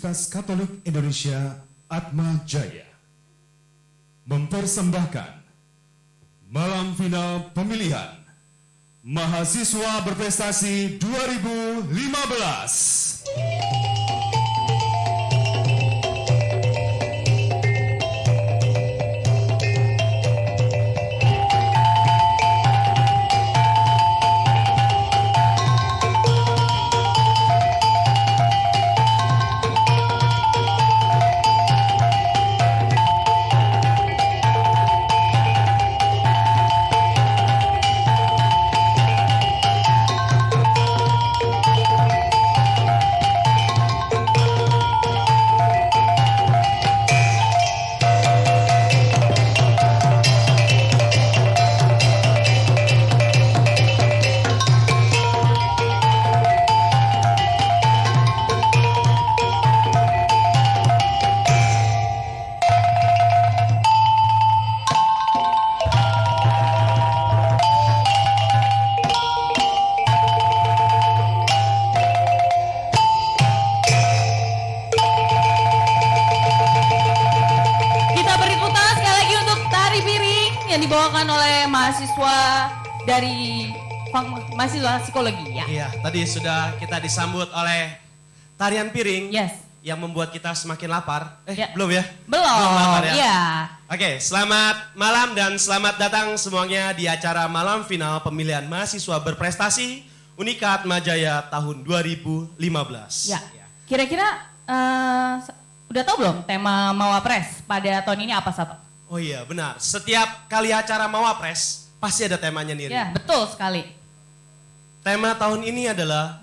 Universitas Katolik Indonesia Atma Jaya mempersembahkan Malam Final Pemilihan Mahasiswa Berprestasi 2015. Dibawakan oleh mahasiswa dari mahasiswa psikologi ya. Iya, tadi sudah kita disambut oleh tarian piring. Yes. Yang membuat kita semakin lapar. Ya. Belum ya? Belum lapar ya. Iya. Oke, selamat malam dan selamat datang semuanya di acara malam final pemilihan mahasiswa berprestasi Unikat Majaya tahun 2015. Ya. Kira-kira udah tahu belum tema Mawapres pada tahun ini apa, Sato? Oh iya, benar. Setiap kali acara Mawapres pasti ada temanya nih. Ya, betul sekali. Tema tahun ini adalah,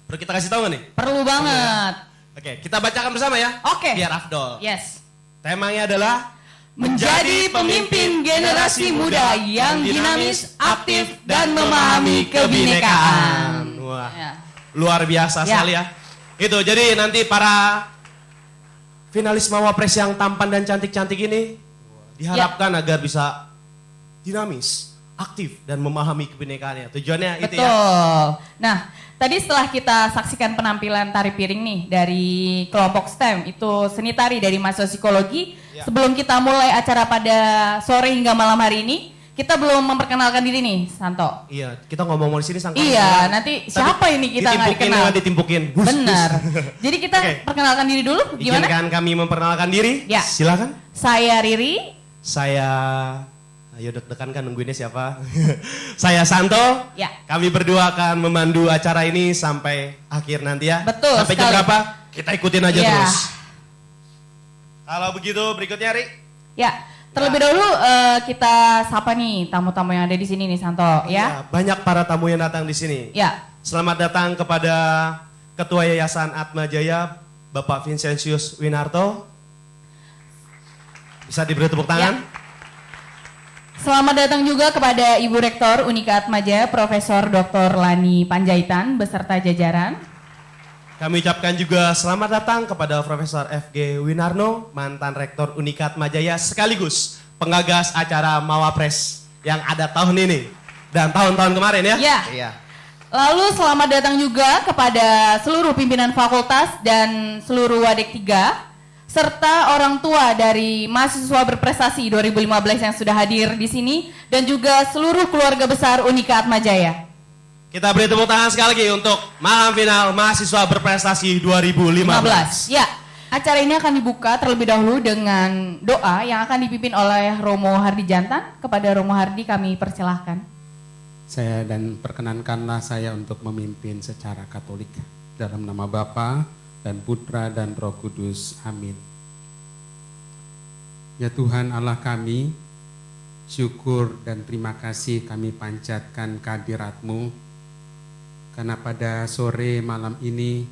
perlu kita kasih tahu nggak nih? Perlu banget. Ya? Oke, kita bacakan bersama ya. Oke. Biar afdol. Yes. Temanya adalah menjadi pemimpin generasi muda yang dinamis, aktif, dan memahami kebinekaan. Wah, Ya. luar biasa sekali ya. Itu, jadi nanti para finalis Mawapres yang tampan dan cantik-cantik ini diharapkan agar bisa dinamis, aktif, dan memahami kebinekaannya. Tujuannya itu ya. Betul. Nah, tadi setelah kita saksikan penampilan tari piring nih dari kelompok STEM, itu seni tari dari mahasiswa psikologi. Ya. Sebelum kita mulai acara pada sore hingga malam hari ini, kita belum memperkenalkan diri nih, Santo. Iya, kita ngomong di sini sangka. Iya, nanti siapa ini kita nggak dikenal. Ditimpukin. Benar. Jadi kita perkenalkan diri dulu, gimana? Izinkan kami memperkenalkan diri. Ya. Silakan. Saya Riri. Saya, ayo deg-degan kan nungguinnya siapa? Saya Santo. Ya. Kami berdua akan memandu acara ini sampai akhir nanti ya. Betul Sampai jam sekali. berapa? Kita ikutin aja Ya. terus. Kalau begitu berikutnya Ri. Ya, terlebih dahulu kita sapa nih tamu-tamu yang ada di sini nih, Santo. Ya. Banyak para tamu yang datang di sini. Ya. Selamat datang kepada Ketua Yayasan Atma Jaya, Bapak Vincentius Winarto. Bisa diberi tepuk tangan. Ya. Selamat datang juga kepada Ibu Rektor Unikat Majaya, Profesor Dr. Lani Panjaitan beserta jajaran. Kami ucapkan juga selamat datang kepada Profesor FG Winarno, mantan Rektor Unikat Majaya sekaligus penggagas acara Mawapres yang ada tahun ini dan tahun-tahun kemarin ya. Ya. Iya. Lalu selamat datang juga kepada seluruh pimpinan fakultas dan seluruh Wadek 3 serta orang tua dari mahasiswa berprestasi 2015 yang sudah hadir di sini dan juga seluruh keluarga besar Unika Atma Jaya. Kita beri tepuk tangan sekali lagi untuk malam final mahasiswa berprestasi 2015. Ya, acara ini akan dibuka terlebih dahulu dengan doa yang akan dipimpin oleh Romo Hardi Jantan. Kepada Romo Hardi kami persilahkan. Saya dan perkenankanlah saya untuk memimpin secara Katolik dalam nama Bapa dan Putra dan Roh Kudus. Amin. Ya Tuhan Allah kami, syukur dan terima kasih kami panjatkan kehadirat-Mu, karena pada sore malam ini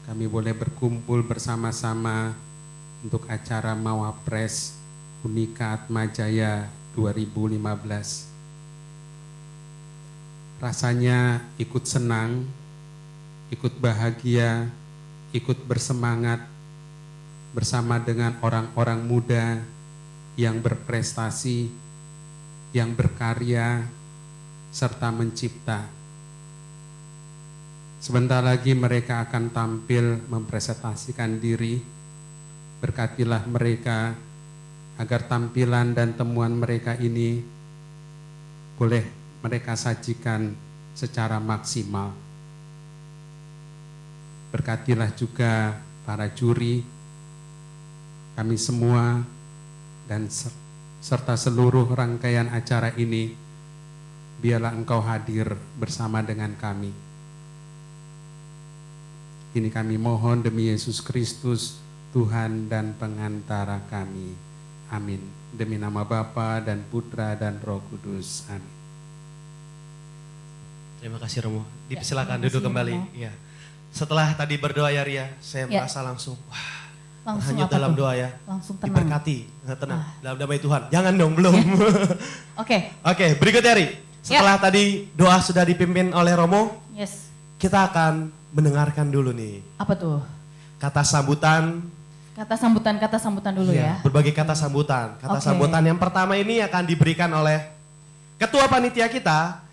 kami boleh berkumpul bersama-sama untuk acara Mawapres Unika Atma Jaya 2015. Rasanya ikut senang, ikut bahagia, ikut bersemangat bersama dengan orang-orang muda yang berprestasi, yang berkarya, serta mencipta. Sebentar lagi mereka akan tampil mempresentasikan diri. Berkatilah mereka agar tampilan dan temuan mereka ini boleh mereka sajikan secara maksimal. Berkatilah juga para juri, kami semua, dan serta seluruh rangkaian acara ini. Biarlah Engkau hadir bersama dengan kami. Ini kami mohon demi Yesus Kristus, Tuhan dan pengantara kami. Amin. Demi nama Bapa dan Putra dan Roh Kudus. Amin. Terima kasih Romo. Ya, Dipersilakan terima duduk kasih, kembali. Romo. Iya. Setelah tadi berdoa ya Ria, saya Ya. merasa langsung Langsung hanyut apa dalam tuh? doa ya. Langsung tenang. Diberkati, tenang, dalam damai Tuhan. Jangan dong, belum. Oke, Oke, berikutnya Ri. Setelah tadi doa sudah dipimpin oleh Romo, yes. kita akan mendengarkan dulu nih Apa tuh? kata sambutan. Kata sambutan dulu Iya, ya. berbagai kata sambutan. Kata Oke. sambutan yang pertama ini akan diberikan oleh ketua panitia kita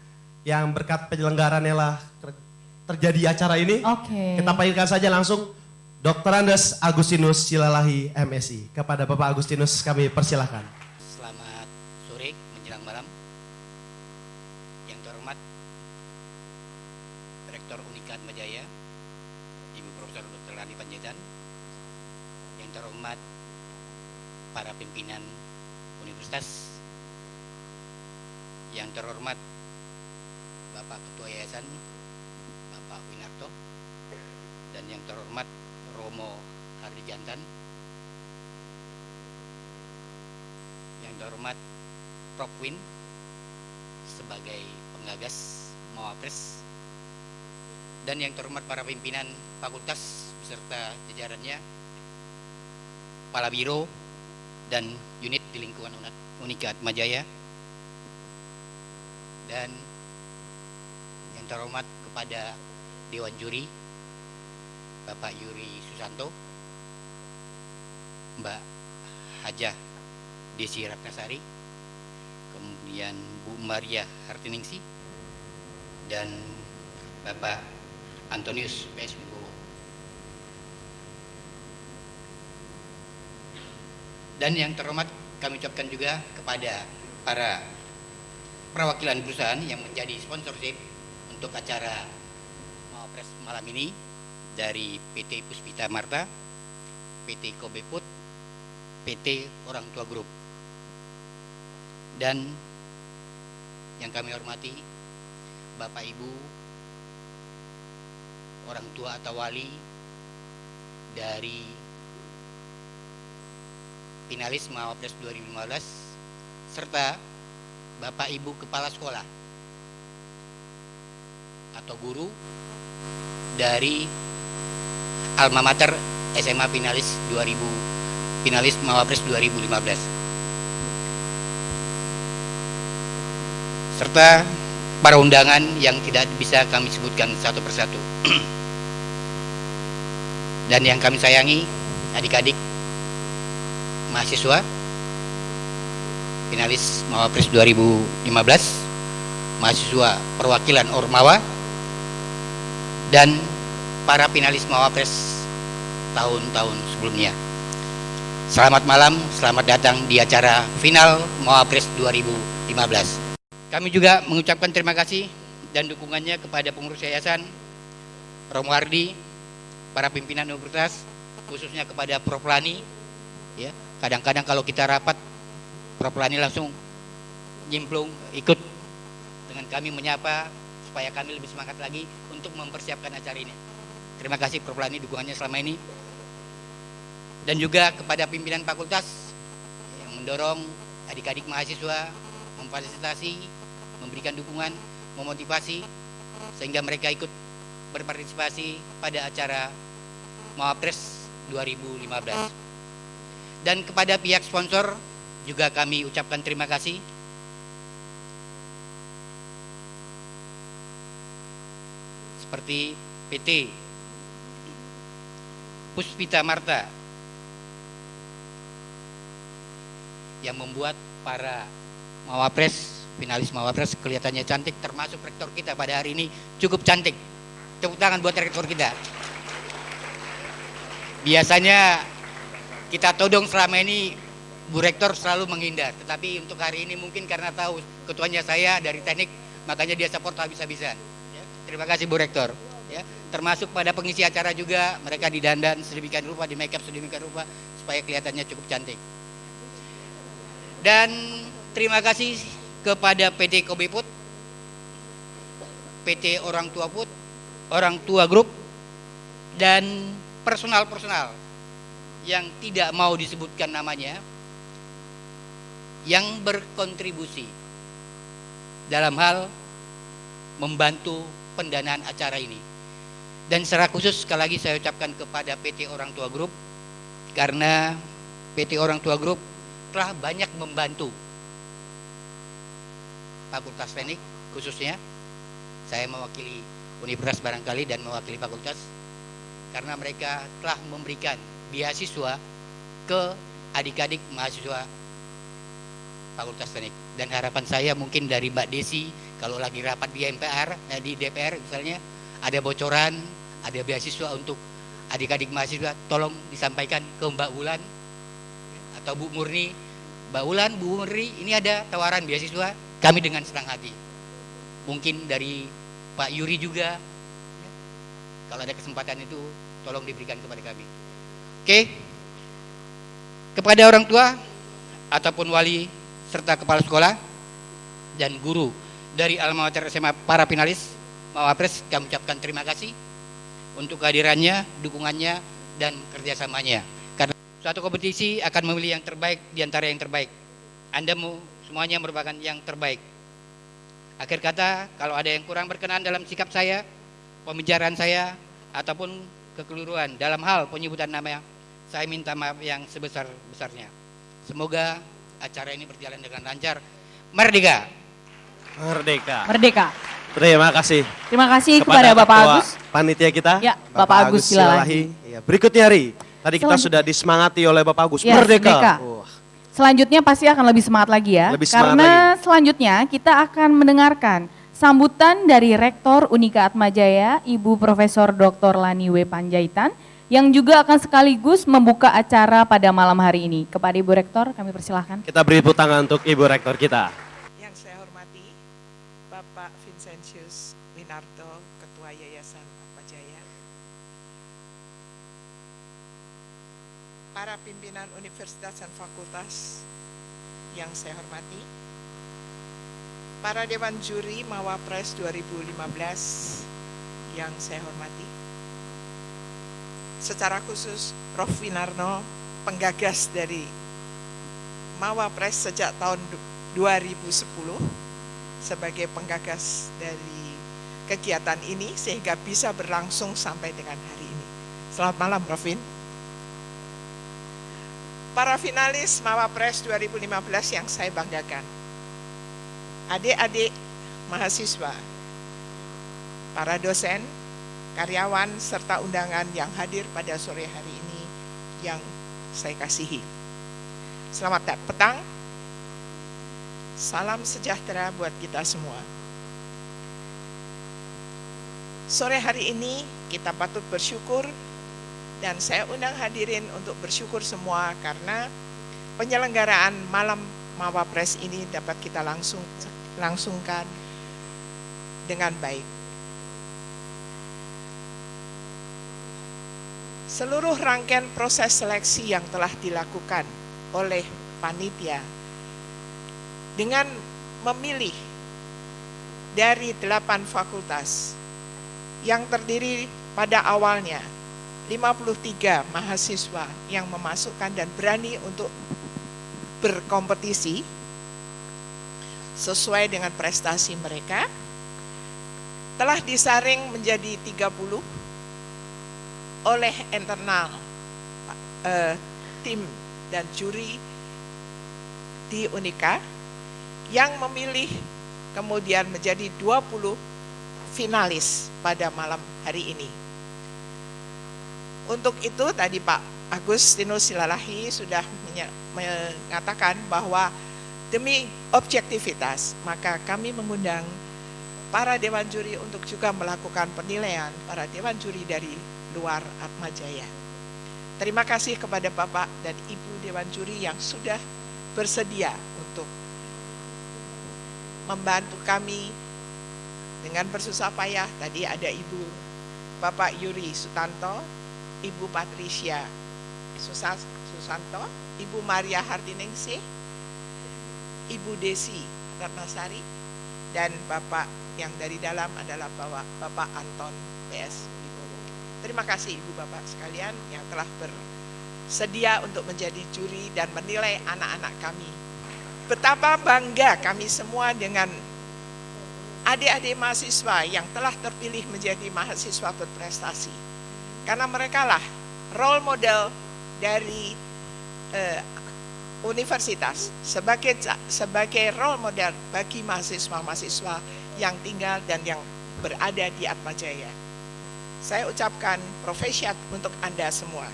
yang berkat penyelenggarannya lah terjadi acara ini. Oke. Kita panggilkan saja langsung Dr. Andes Agustinus Silalahi MSI. Kepada Bapak Agustinus kami persilahkan. Selamat sore menjelang malam. Yang terhormat Rektor Unika Atmajaya, Ibu Profesor Dr. Lani Panjaitan. Yang terhormat para pimpinan universitas. Yang terhormat Bapak Ketua Yayasan, Bapak Winarto. Dan yang terhormat Romo Hardijantan. Yang terhormat Prof. Win sebagai penggagas Mawapres, dan yang terhormat para pimpinan fakultas beserta jajarannya, Kepala Biro dan unit di lingkungan Unika Atmajaya, dan yang terhormat kepada Dewan Juri Bapak Yuri Susanto, Mbak Hajah Desi Ratnasari, kemudian Bu Maria Hartiningsi, dan Bapak Antonius PS Wibowo. Dan yang terhormat kami ucapkan juga kepada para perwakilan perusahaan yang menjadi sponsorship untuk acara Mawapres malam ini, dari PT Puspita Marta, PT Kobe Food, PT Orang Tua Group. Dan yang kami hormati Bapak Ibu, orang tua atau wali dari finalis Mawapres 2015, serta Bapak Ibu Kepala Sekolah atau guru dari Alma Mater SMA finalis Mawapres 2015, serta para undangan yang tidak bisa kami sebutkan satu persatu. Dan yang kami sayangi adik-adik mahasiswa finalis Mawapres 2015, mahasiswa perwakilan Ormawa, dan para finalis Mawapres tahun-tahun sebelumnya. Selamat malam, selamat datang di acara final Mawapres 2015. Kami juga mengucapkan terima kasih dan dukungannya kepada pengurus yayasan, Romo Hardi, para pimpinan universitas, khususnya kepada Prof. Lani. Ya, kadang-kadang kalau kita rapat, Prof. Lani langsung nyemplung ikut dengan kami menyapa supaya kami lebih semangat lagi untuk mempersiapkan acara ini. Terima kasih Prof. Lani dukungannya selama ini. Dan juga kepada pimpinan fakultas yang mendorong adik-adik mahasiswa, memfasilitasi, memberikan dukungan, memotivasi sehingga mereka ikut berpartisipasi pada acara Mawapres 2015. Dan kepada pihak sponsor juga kami ucapkan terima kasih. Seperti PT Puspita Marta yang membuat para Mawapres, finalis Mawapres kelihatannya cantik, termasuk rektor kita pada hari ini cukup cantik. Tepuk tangan buat rektor kita. Biasanya kita todong selama ini Bu Rektor selalu menghindar, tetapi untuk hari ini mungkin karena tahu ketuanya saya dari teknik, makanya dia support habis-habisan. Ya, terima kasih Bu Rektor. Ya, termasuk pada pengisi acara juga, mereka didandan sedemikian rupa, di make up sedemikian rupa supaya kelihatannya cukup cantik. Dan terima kasih kepada PT Kobe Put, PT Orang Tua Put, Orang Tua Group, dan personal-personal yang tidak mau disebutkan namanya, yang berkontribusi dalam hal membantu pendanaan acara ini. Dan secara khusus sekali lagi saya ucapkan kepada PT Orang Tua Group, karena PT Orang Tua Group telah banyak membantu Fakultas Teknik khususnya. Saya mewakili universitas barangkali dan mewakili fakultas, karena mereka telah memberikan beasiswa ke adik-adik mahasiswa Fakultas Teknik. Dan harapan saya mungkin dari Mbak Desi, kalau lagi rapat di MPR, di DPR misalnya, ada bocoran, ada beasiswa untuk adik-adik mahasiswa, tolong disampaikan ke Mbak Wulan atau Bu Murni. Mbak Wulan, Bu Murni, ini ada tawaran beasiswa, kami dengan senang hati. Mungkin dari Pak Yuri juga, kalau ada kesempatan itu, tolong diberikan kepada kami. Oke, kepada orang tua ataupun wali serta kepala sekolah dan guru dari alma mater SMA para finalis Mawapres, kami ucapkan terima kasih untuk kehadirannya, dukungannya, dan kerjasamanya. Karena suatu kompetisi akan memilih yang terbaik di antara yang terbaik. Anda semuanya merupakan yang terbaik. Akhir kata, kalau ada yang kurang berkenan dalam sikap saya, pembicaraan saya, ataupun kekeliruan dalam hal penyebutan nama, saya minta maaf yang sebesar-besarnya. Semoga acara ini berjalan dengan lancar. Merdeka! Merdeka. Merdeka. Terima kasih. Terima kasih kepada Bapak Ketua Agus. Panitia kita. Ya, Bapak Agus Silalahi. Ya, berikutnya Ri. Tadi kita sudah disemangati oleh Bapak Agus. Ya, Merdeka. Merdeka. Wah. Selanjutnya pasti akan lebih semangat lagi ya. Lebih semangat Karena selanjutnya kita akan mendengarkan sambutan dari Rektor Unika Atmajaya, Ibu Profesor Dr. Lani W. Panjaitan, yang juga akan sekaligus membuka acara pada malam hari ini. Kepada Ibu Rektor, kami persilahkan. Kita beri tepuk tangan untuk Ibu Rektor kita. Yang saya hormati Bapak Vincentius Winarto, Ketua Yayasan Atmajaya, para pimpinan universitas dan fakultas yang saya hormati, para Dewan Juri Mawapres 2015 yang saya hormati, secara khusus Prof. Winarno, penggagas dari Mawapres sejak tahun 2010 sebagai penggagas dari kegiatan ini sehingga bisa berlangsung sampai dengan hari ini. Selamat malam, Prof. Win. Para finalis Mawapres 2015 yang saya banggakan, adik-adik mahasiswa, para dosen, karyawan, serta undangan yang hadir pada sore hari ini yang saya kasihi. Selamat petang, salam sejahtera buat kita semua. Sore hari ini kita patut bersyukur dan saya undang hadirin untuk bersyukur semua karena penyelenggaraan malam Mawapres ini dapat kita langsungkan dengan baik. Seluruh rangkaian proses seleksi yang telah dilakukan oleh panitia dengan memilih dari 8 fakultas yang terdiri pada awalnya 53 mahasiswa yang memasukkan dan berani untuk berkompetisi sesuai dengan prestasi mereka, telah disaring menjadi 30 oleh internal tim dan juri di Unika yang memilih kemudian menjadi 20 finalis pada malam hari ini. Untuk itu tadi Pak Agustinus Silalahi sudah mengatakan bahwa demi objektivitas maka kami mengundang para dewan juri untuk juga melakukan penilaian para dewan juri dari luar Atmajaya. Terima kasih kepada Bapak dan Ibu dewan juri yang sudah bersedia untuk membantu kami dengan bersusah payah. Tadi ada Ibu Bapak Yuri Sutanto, Ibu Patricia Susanto, Ibu Maria Hardiningsih, Ibu Desi Ratnasari, dan Bapak yang dari dalam adalah Bapak Anton PS Wibowo. Terima kasih Ibu Bapak sekalian yang telah bersedia untuk menjadi juri dan menilai anak-anak kami. Betapa bangga kami semua dengan adik-adik mahasiswa yang telah terpilih menjadi mahasiswa berprestasi. Karena mereka lah role model dari universitas sebagai role model bagi mahasiswa-mahasiswa yang tinggal dan yang berada di Atmajaya. Saya ucapkan profesiat untuk Anda semua.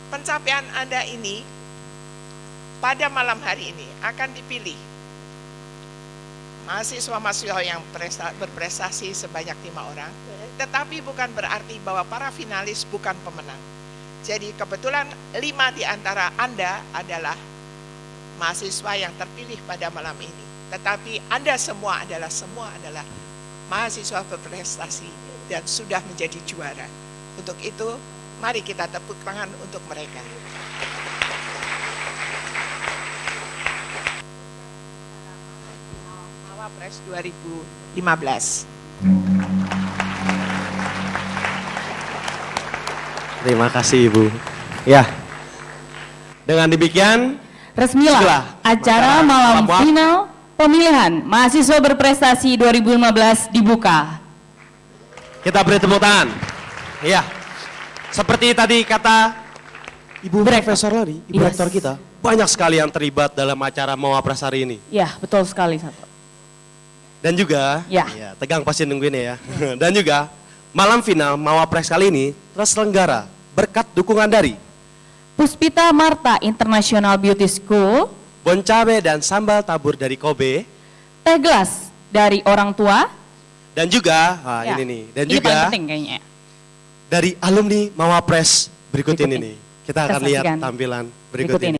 Pencapaian Anda ini pada malam hari ini akan dipilih mahasiswa-mahasiswa yang berprestasi sebanyak 5 orang, tetapi bukan berarti bahwa para finalis bukan pemenang. Jadi kebetulan 5 di antara Anda adalah mahasiswa yang terpilih pada malam ini. Tetapi Anda semua adalah mahasiswa berprestasi dan sudah menjadi juara. Untuk itu, mari kita tepuk tangan untuk mereka. Mawapres 2015. Terima kasih Ibu. Ya, dengan demikian Resmilah acara malam final pemilihan mahasiswa berprestasi 2015 dibuka. kita beri tepuk tangan. Ya, seperti tadi kata Ibu Profesor Lari, Ibu Yes. Rektor kita, banyak sekali yang terlibat dalam acara Mawapres hari ini. Ya, betul sekali Sato. Dan juga, Ya. tegang pasti nungguin ya. Dan juga, malam final Mawapres kali ini terselenggara berkat dukungan dari Puspita Marta International Beauty School, Bon Cabe dan Sambal Tabur dari Kobe, teh gelas dari orang tua. dan juga, Ya, ini nih, dan ini juga paling penting kayaknya. dari alumni Mawapres berikut ini nih. Kita akan lihat saksikan tampilan berikut ini.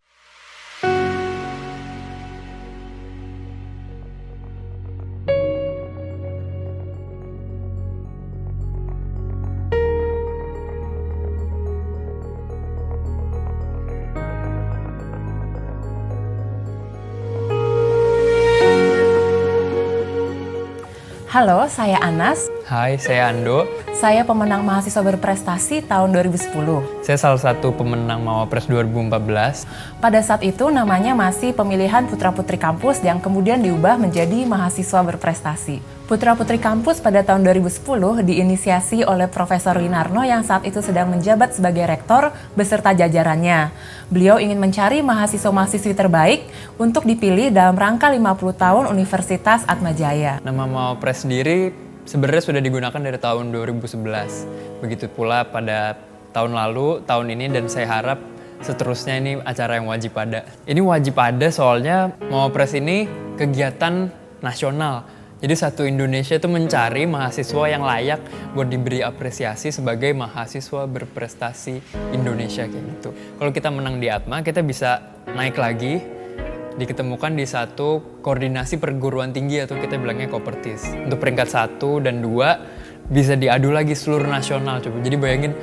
Halo, saya Anas. Hai, saya Ando. Saya pemenang mahasiswa berprestasi tahun 2010. Saya salah satu pemenang Mawapres 2014. Pada saat itu namanya masih pemilihan putra-putri kampus yang kemudian diubah menjadi mahasiswa berprestasi. Putra-putri kampus pada tahun 2010 diinisiasi oleh Profesor Winarno yang saat itu sedang menjabat sebagai rektor beserta jajarannya. Beliau ingin mencari mahasiswa-mahasiswi terbaik untuk dipilih dalam rangka 50 tahun Universitas Atmajaya. Nama Mawapres sendiri sebenarnya sudah digunakan dari tahun 2011. Begitu pula pada tahun lalu, tahun ini, dan saya harap seterusnya ini acara yang wajib ada. Ini wajib ada soalnya Mawapres ini kegiatan nasional. Jadi satu Indonesia itu mencari mahasiswa yang layak buat diberi apresiasi sebagai mahasiswa berprestasi Indonesia kayak gitu. Kalau kita menang di Atma, kita bisa naik lagi, diketemukan di satu koordinasi perguruan tinggi atau kita bilangnya Kopertis. Untuk peringkat 1 dan 2 bisa diadu lagi seluruh nasional. Coba jadi bayangin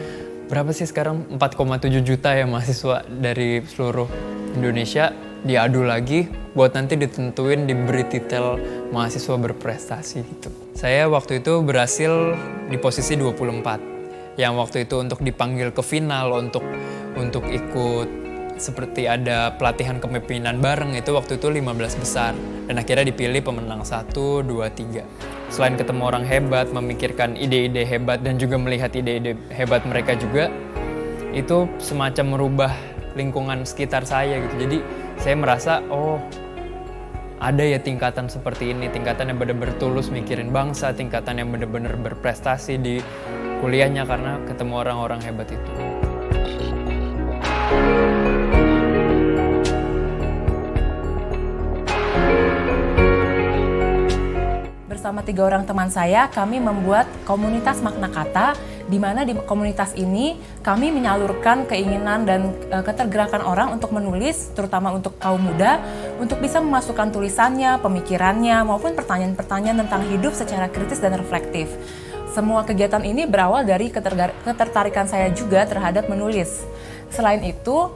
berapa sih sekarang 4,7 juta ya mahasiswa dari seluruh Indonesia diadu lagi buat nanti ditentuin diberi titel mahasiswa berprestasi gitu. Saya waktu itu berhasil di posisi 24. Yang waktu itu untuk dipanggil ke final untuk ikut seperti ada pelatihan kepemimpinan bareng itu waktu itu 15 besar. Dan akhirnya dipilih pemenang 1, 2, 3. Selain ketemu orang hebat, memikirkan ide-ide hebat dan juga melihat ide-ide hebat mereka juga, itu semacam merubah lingkungan sekitar saya gitu. Jadi saya merasa, oh ada ya tingkatan seperti ini, tingkatan yang benar-benar tulus mikirin bangsa, tingkatan yang benar-benar berprestasi di kuliahnya karena ketemu orang-orang hebat itu. bersama 3 orang teman saya, kami membuat komunitas makna kata, di mana di komunitas ini kami menyalurkan keinginan dan ketergerakan orang untuk menulis, terutama untuk kaum muda, untuk bisa memasukkan tulisannya, pemikirannya, maupun pertanyaan-pertanyaan tentang hidup secara kritis dan reflektif. Semua kegiatan ini berawal dari ketertarikan saya juga terhadap menulis. Selain itu,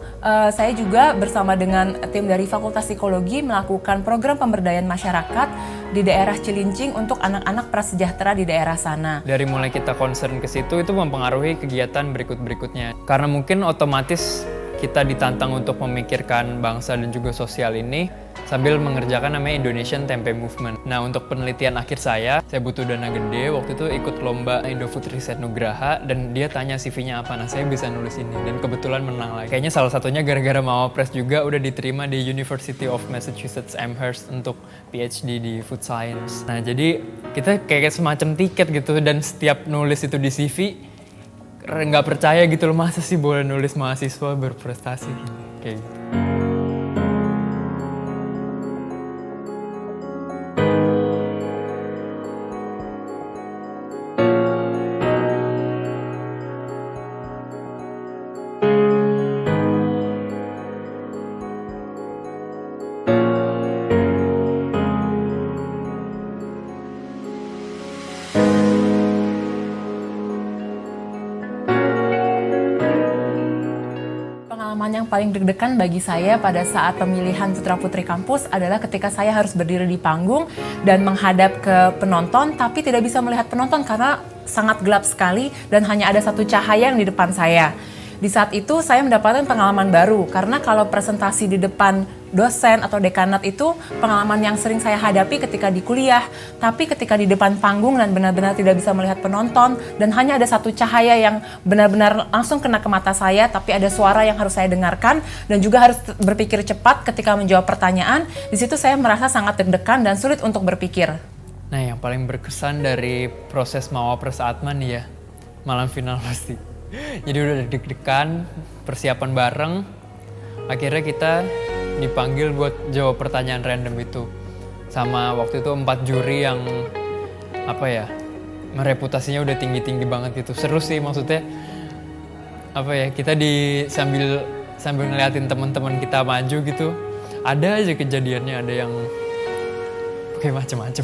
saya juga bersama dengan tim dari Fakultas Psikologi melakukan program pemberdayaan masyarakat di daerah Cilincing untuk anak-anak prasejahtera di daerah sana. Dari mulai kita concern ke situ, itu mempengaruhi kegiatan berikutnya. Karena mungkin otomatis kita ditantang untuk memikirkan bangsa dan juga sosial ini sambil mengerjakan namanya Indonesian Tempe Movement. Nah, untuk penelitian akhir saya butuh dana gede. Waktu itu ikut lomba Indofood Riset Nugraha dan dia tanya CV-nya apa. Nah, saya bisa nulis ini dan kebetulan menang lagi. Kayaknya salah satunya gara-gara Mawapres juga udah diterima di University of Massachusetts Amherst untuk PhD di Food Science. Nah, jadi kita kayak semacam tiket gitu dan setiap nulis itu di CV nggak percaya gitu loh, masa sih boleh nulis mahasiswa berprestasi kayak gitu. Pengalaman yang paling deg-degan bagi saya pada saat pemilihan putra-putri kampus adalah ketika saya harus berdiri di panggung dan menghadap ke penonton, tapi tidak bisa melihat penonton karena sangat gelap sekali dan hanya ada satu cahaya yang di depan saya. Di saat itu saya mendapatkan pengalaman baru, karena kalau presentasi di depan dosen atau dekanat itu pengalaman yang sering saya hadapi ketika di kuliah, tapi ketika di depan panggung dan benar-benar tidak bisa melihat penonton dan hanya ada satu cahaya yang benar-benar langsung kena ke mata saya, tapi ada suara yang harus saya dengarkan dan juga harus berpikir cepat ketika menjawab pertanyaan. Di situ saya merasa sangat deg-degan dan sulit untuk berpikir. Nah, yang paling berkesan dari proses Mawapres Atman nih ya, malam final pasti. Jadi udah deg-degan, persiapan bareng, akhirnya kita dipanggil buat jawab pertanyaan random itu. Sama waktu itu 4 juri yang apa ya, reputasinya udah tinggi-tinggi banget gitu. Seru sih, maksudnya apa ya, kita sambil ngeliatin teman-teman kita maju gitu. Ada aja kejadiannya, ada yang kayak macem-macem.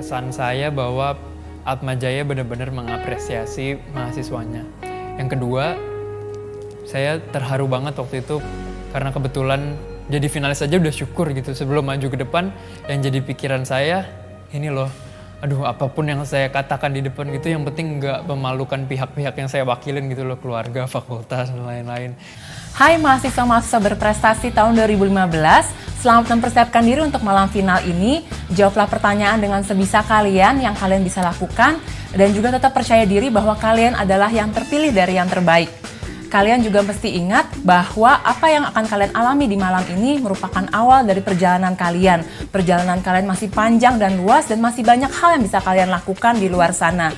Kesan saya bahwa Atmajaya benar-benar mengapresiasi mahasiswanya. Yang kedua, saya terharu banget waktu itu karena kebetulan jadi finalis aja udah syukur gitu. Sebelum maju ke depan, yang jadi pikiran saya, ini loh, aduh apapun yang saya katakan di depan gitu, yang penting nggak memalukan pihak-pihak yang saya wakilin gitu loh, keluarga, fakultas, dan lain-lain. Hai mahasiswa-mahasiswa berprestasi tahun 2015, selamat mempersiapkan diri untuk malam final ini. Jawablah pertanyaan dengan sebisa kalian yang kalian bisa lakukan, dan juga tetap percaya diri bahwa kalian adalah yang terpilih dari yang terbaik. Kalian juga mesti ingat bahwa apa yang akan kalian alami di malam ini merupakan awal dari perjalanan kalian. Perjalanan kalian masih panjang dan luas dan masih banyak hal yang bisa kalian lakukan di luar sana.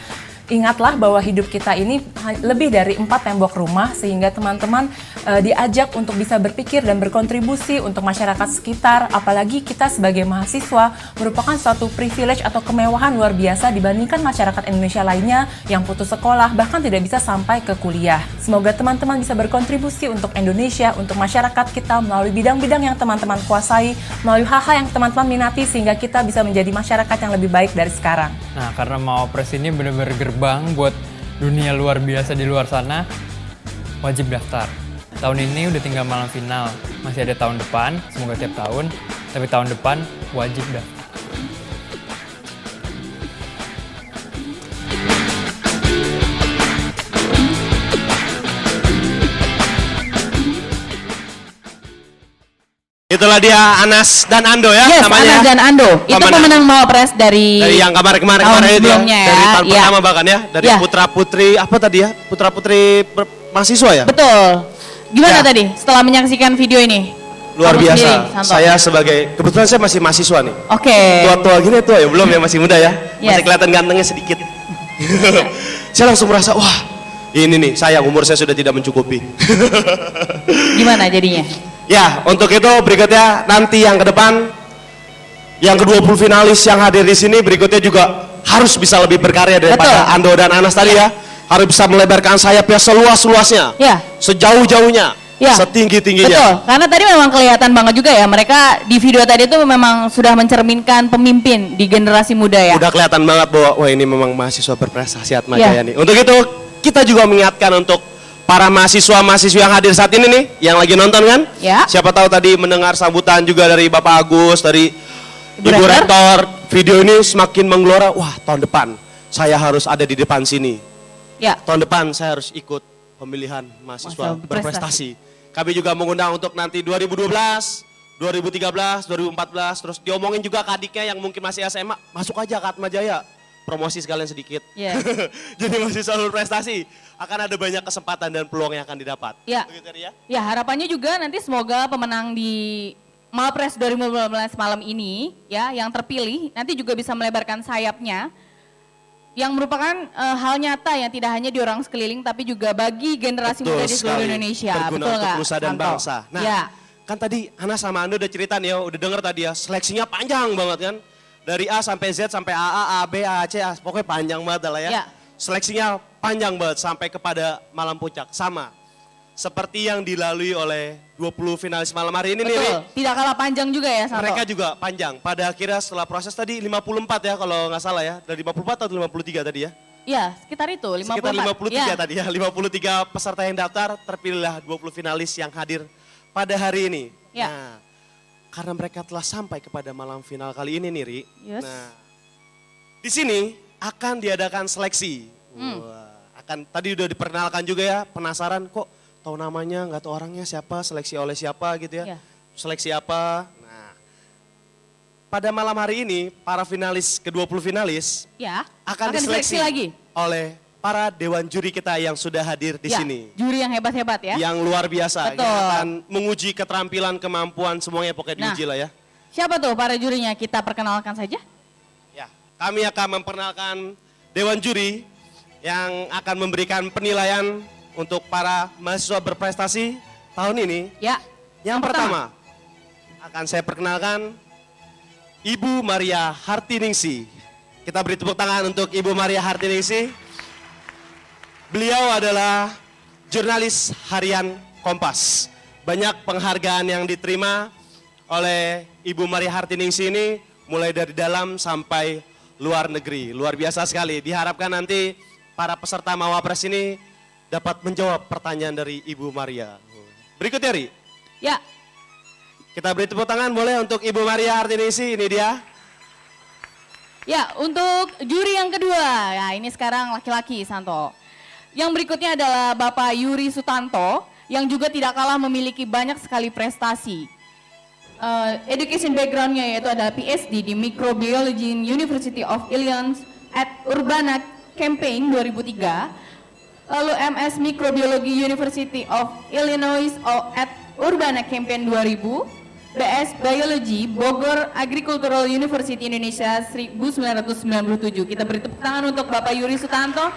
Ingatlah bahwa hidup kita ini lebih dari 4 tembok rumah, sehingga teman-teman diajak untuk bisa berpikir dan berkontribusi untuk masyarakat sekitar. Apalagi kita sebagai mahasiswa merupakan suatu privilege atau kemewahan luar biasa dibandingkan masyarakat Indonesia lainnya yang putus sekolah, bahkan tidak bisa sampai ke kuliah. Semoga teman-teman bisa berkontribusi untuk Indonesia, untuk masyarakat kita melalui bidang-bidang yang teman-teman kuasai, melalui hal-hal yang teman-teman minati, sehingga kita bisa menjadi masyarakat yang lebih baik dari sekarang. Nah, karena Mawapres ini benar-benar gerbang buat dunia luar biasa di luar sana, wajib daftar. Tahun ini udah tinggal malam final, masih ada tahun depan, semoga tiap tahun, tapi tahun depan wajib daftar. Itulah dia Anas dan Ando ya, Yes, namanya. Anas dan Ando. Itu pemenang Mawapres dari yang kemarin tahun itu ya, sebelumnya ya. dari tahun Iya. pertama bahkan ya, dari Iya. putra-putri apa tadi ya, putra-putri mahasiswa ya. Betul. Gimana Ya. tadi setelah menyaksikan video ini? Luar Kamu biasa. sendiri, Santo. Saya sebagai, kebetulan saya masih mahasiswa nih. Oke. Tua-tua gini tua ya, belum ya, masih muda ya. Yes. Masih kelihatan gantengnya sedikit. Saya langsung merasa, wah Ini nih, sayang umur saya sudah tidak mencukupi. Gimana jadinya? Ya, untuk itu berikutnya nanti yang ke depan, yang ke-20 finalis yang hadir di sini berikutnya juga harus bisa lebih berkarya daripada Betul. Ando dan Anas tadi ya. Harus bisa melebarkan sayapnya seluas-luasnya, Ya. sejauh-jauhnya, Ya. setinggi-tingginya. Betul, karena tadi memang kelihatan banget juga ya, mereka di video tadi itu memang sudah mencerminkan pemimpin di generasi muda ya. Udah kelihatan banget bahwa wah ini memang mahasiswa berprestasi Atma Ya. Jaya nih. Untuk itu kita juga mengingatkan untuk para mahasiswa-mahasiswa yang hadir saat ini nih, yang lagi nonton kan? Ya. Siapa tahu tadi mendengar sambutan juga dari Bapak Agus, dari Ibu Ibu Rektor. Rektor. Video ini semakin menggelora, wah tahun depan saya harus ada di depan sini. Ya. Tahun depan saya harus ikut pemilihan mahasiswa Mahasiswa berprestasi. Kami juga mengundang untuk nanti 2012, 2013, 2014, terus diomongin juga ke adiknya yang mungkin masih SMA, masuk aja ke Atma Jaya. Promosi sekalian sedikit. Ya. Jadi mahasiswa berprestasi, akan ada banyak kesempatan dan peluang yang akan didapat. Ya. Begitu, Ria? Ya, harapannya juga nanti semoga pemenang di Mawapres 2015 malam ini ya yang terpilih nanti juga bisa melebarkan sayapnya yang merupakan hal nyata yang tidak hanya di orang sekeliling tapi juga bagi generasi muda di seluruh sekali. Indonesia. Berguna Betul untuk nggak, nusa dan Santo? bangsa. Nah, Ya. kan tadi Ana sama Ando udah cerita nih ya, udah denger tadi ya, seleksinya panjang banget kan. Dari A sampai Z sampai AA, AB, AC, pokoknya panjang banget lah ya. Ya. Seleksinya panjang banget sampai kepada malam puncak. Sama seperti yang dilalui oleh 20 finalis malam hari ini nih. Ri. Betul. Tidak kalah panjang juga ya, Santo. Mereka juga panjang. Pada akhirnya setelah proses tadi 54 ya kalau nggak salah ya. Dari 54 atau 53 tadi ya. Ya, sekitar itu 54. Sekitar 53 Ya. tadi ya. 53 peserta yang daftar, terpilihlah 20 finalis yang hadir pada hari ini. Ya. Nah, karena mereka telah sampai kepada malam final kali ini nih, Ri. Yes. Nah, di sini akan diadakan seleksi. Hmm. Wah, akan tadi udah diperkenalkan juga ya, penasaran kok tahu namanya, nggak tahu orangnya siapa, seleksi oleh siapa gitu ya. Ya. Seleksi apa. Nah, pada malam hari ini, para finalis, ke-20 finalis, Ya. akan diseleksi lagi. oleh para dewan juri kita yang sudah hadir di Ya, sini. juri yang hebat-hebat ya. Yang luar biasa, Betul. yang akan menguji keterampilan, kemampuan, semuanya pokoknya Nah. diuji lah ya. Siapa tuh para jurinya? Kita perkenalkan saja. Ya, kami akan memperkenalkan dewan juri yang akan memberikan penilaian untuk para mahasiswa berprestasi tahun ini. Ya. Yang pertama akan saya perkenalkan Ibu Maria Hartiningsi. Kita beri tepuk tangan untuk Ibu Maria Hartiningsi. Beliau adalah jurnalis harian Kompas. Banyak penghargaan yang diterima oleh Ibu Maria Hartiningsi ini mulai dari dalam sampai luar negeri. Luar biasa sekali. Diharapkan nanti para peserta Mawapres ini dapat menjawab pertanyaan dari Ibu Maria. Berikutnya, Ri. Ya. Kita beri tepuk tangan boleh untuk Ibu Maria Hartiningsi, ini dia. Ya, untuk juri yang kedua. Ya, ini sekarang laki-laki, Santo. Yang berikutnya adalah Bapak Yuri Sutanto yang juga tidak kalah memiliki banyak sekali prestasi. Education background-nya yaitu adalah PhD di Microbiology University of Illinois at Urbana-Champaign 2003. Lalu MS Microbiology University of Illinois at Urbana-Champaign 2000, BS Biology Bogor Agricultural University Indonesia 1997. Kita beri tepuk tangan untuk Bapak Yuri Sutanto.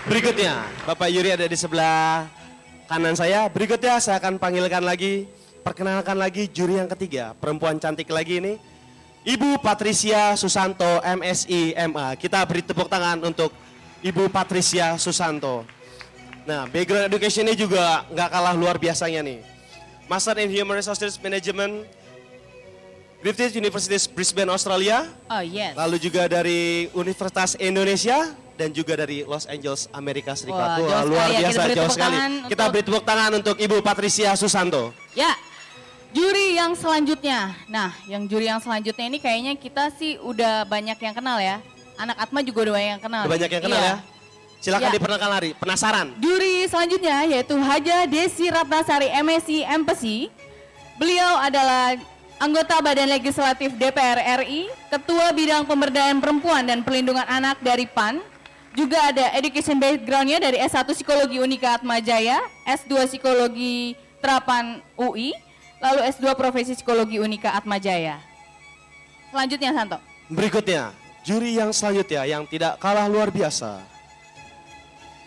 Berikutnya, Bapak Yuri ada di sebelah kanan saya. Berikutnya saya akan panggilkan lagi, perkenalkan lagi juri yang ketiga, perempuan cantik lagi ini. Ibu Patricia Susanto, MSI, MA. Kita beri tepuk tangan untuk Ibu Patricia Susanto. Nah, background education-nya juga nggak kalah luar biasanya nih. Master in Human Resources Management, Griffith University Brisbane, Australia. Oh yes. Lalu juga dari Universitas Indonesia dan juga dari Los Angeles, Amerika Serikat. Wah, jauh Luar sekali ya. biasa, Kita beri jauh tepuk sekali. tangan Kita untuk- beri tepuk tangan untuk Ibu Patricia Susanto. Ya, juri yang selanjutnya. Nah, yang juri yang selanjutnya ini kayaknya kita sih udah banyak yang kenal ya. Anak Atma juga udah banyak yang kenal. Udah banyak yang kenal Iya. ya. Silakan Ya. diperkenalkan Lari, penasaran. Juri selanjutnya yaitu Haja Desi Ratnasari MSI MPSI. Beliau adalah anggota Badan Legislatif DPR RI, Ketua Bidang Pemberdayaan Perempuan dan Perlindungan Anak dari PAN. Juga ada education background-nya dari S1 Psikologi Unika Atma Jaya, S2 Psikologi Terapan UI, lalu S2 Profesi Psikologi Unika Atma Jaya. Selanjutnya Santo. Berikutnya, juri yang selanjutnya yang tidak kalah luar biasa.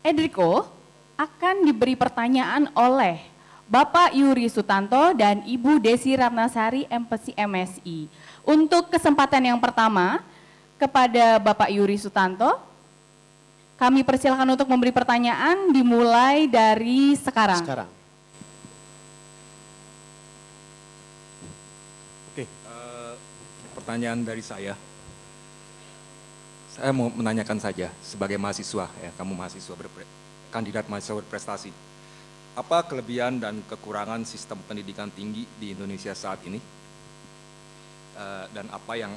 Edriko akan diberi pertanyaan oleh Bapak Yuri Sutanto dan Ibu Desi Ratnasari MPC MSI. Untuk kesempatan yang pertama, kepada Bapak Yuri Sutanto, kami persilakan untuk memberi pertanyaan dimulai dari sekarang. Oke, pertanyaan dari saya. Saya mau menanyakan saja sebagai mahasiswa, ya, kamu mahasiswa kandidat mahasiswa berprestasi. Apa kelebihan dan kekurangan sistem pendidikan tinggi di Indonesia saat ini? Dan apa yang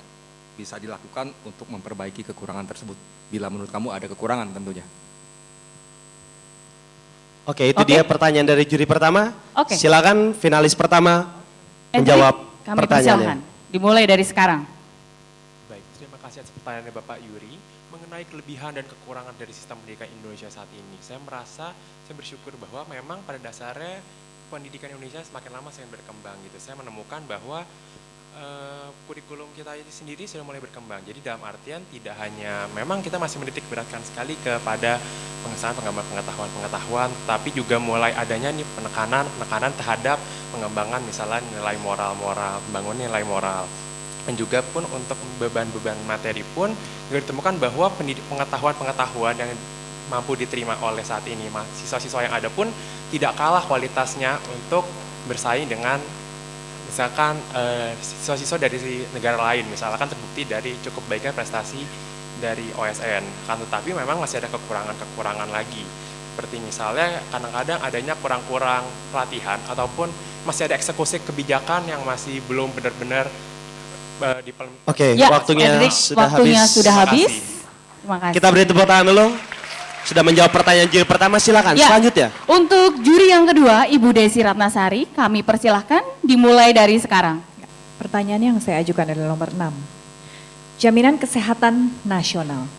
bisa dilakukan untuk memperbaiki kekurangan tersebut? Bila menurut kamu ada kekurangan tentunya. Oke, itu dia pertanyaan dari juri pertama. Oke. Silakan finalis pertama Edrik, menjawab kami pertanyaannya. persilahkan. Dimulai dari sekarang. Baik, terima kasih atas pertanyaannya Bapak Yuri. Mengenai kelebihan dan kekurangan dari sistem pendidikan Indonesia saat ini, saya bersyukur bahwa memang pada dasarnya pendidikan Indonesia semakin lama semakin berkembang gitu. Saya menemukan bahwa kurikulum kita ini sendiri sudah mulai berkembang. Jadi dalam artian tidak hanya memang kita masih menitik beratkan sekali kepada pengesahan pengetahuan, tapi juga mulai adanya nih penekanan terhadap pengembangan misalnya nilai moral, membangun nilai moral. Dan juga pun untuk beban-beban materi pun juga ditemukan bahwa pengetahuan yang mampu diterima oleh saat ini siswa-siswa yang ada pun tidak kalah kualitasnya untuk bersaing dengan misalkan siswa-siswa dari negara lain, misalkan terbukti dari cukup baiknya prestasi dari OSN. Kan tetapi memang masih ada kekurangan lagi. Seperti misalnya kadang-kadang adanya kurang pelatihan ataupun masih ada eksekusi kebijakan yang masih belum benar-benar Oke, Ya, waktunya Edrik, sudah waktunya habis. sudah habis. Terima kasih. Kita beri tepuk tangan dulu. Sudah menjawab pertanyaan juri pertama, silakan. Ya, Selanjutnya. untuk juri yang kedua, Ibu Desi Ratnasari, kami persilahkan dimulai dari sekarang. Pertanyaan yang saya ajukan adalah nomor 6. Jaminan Kesehatan Nasional.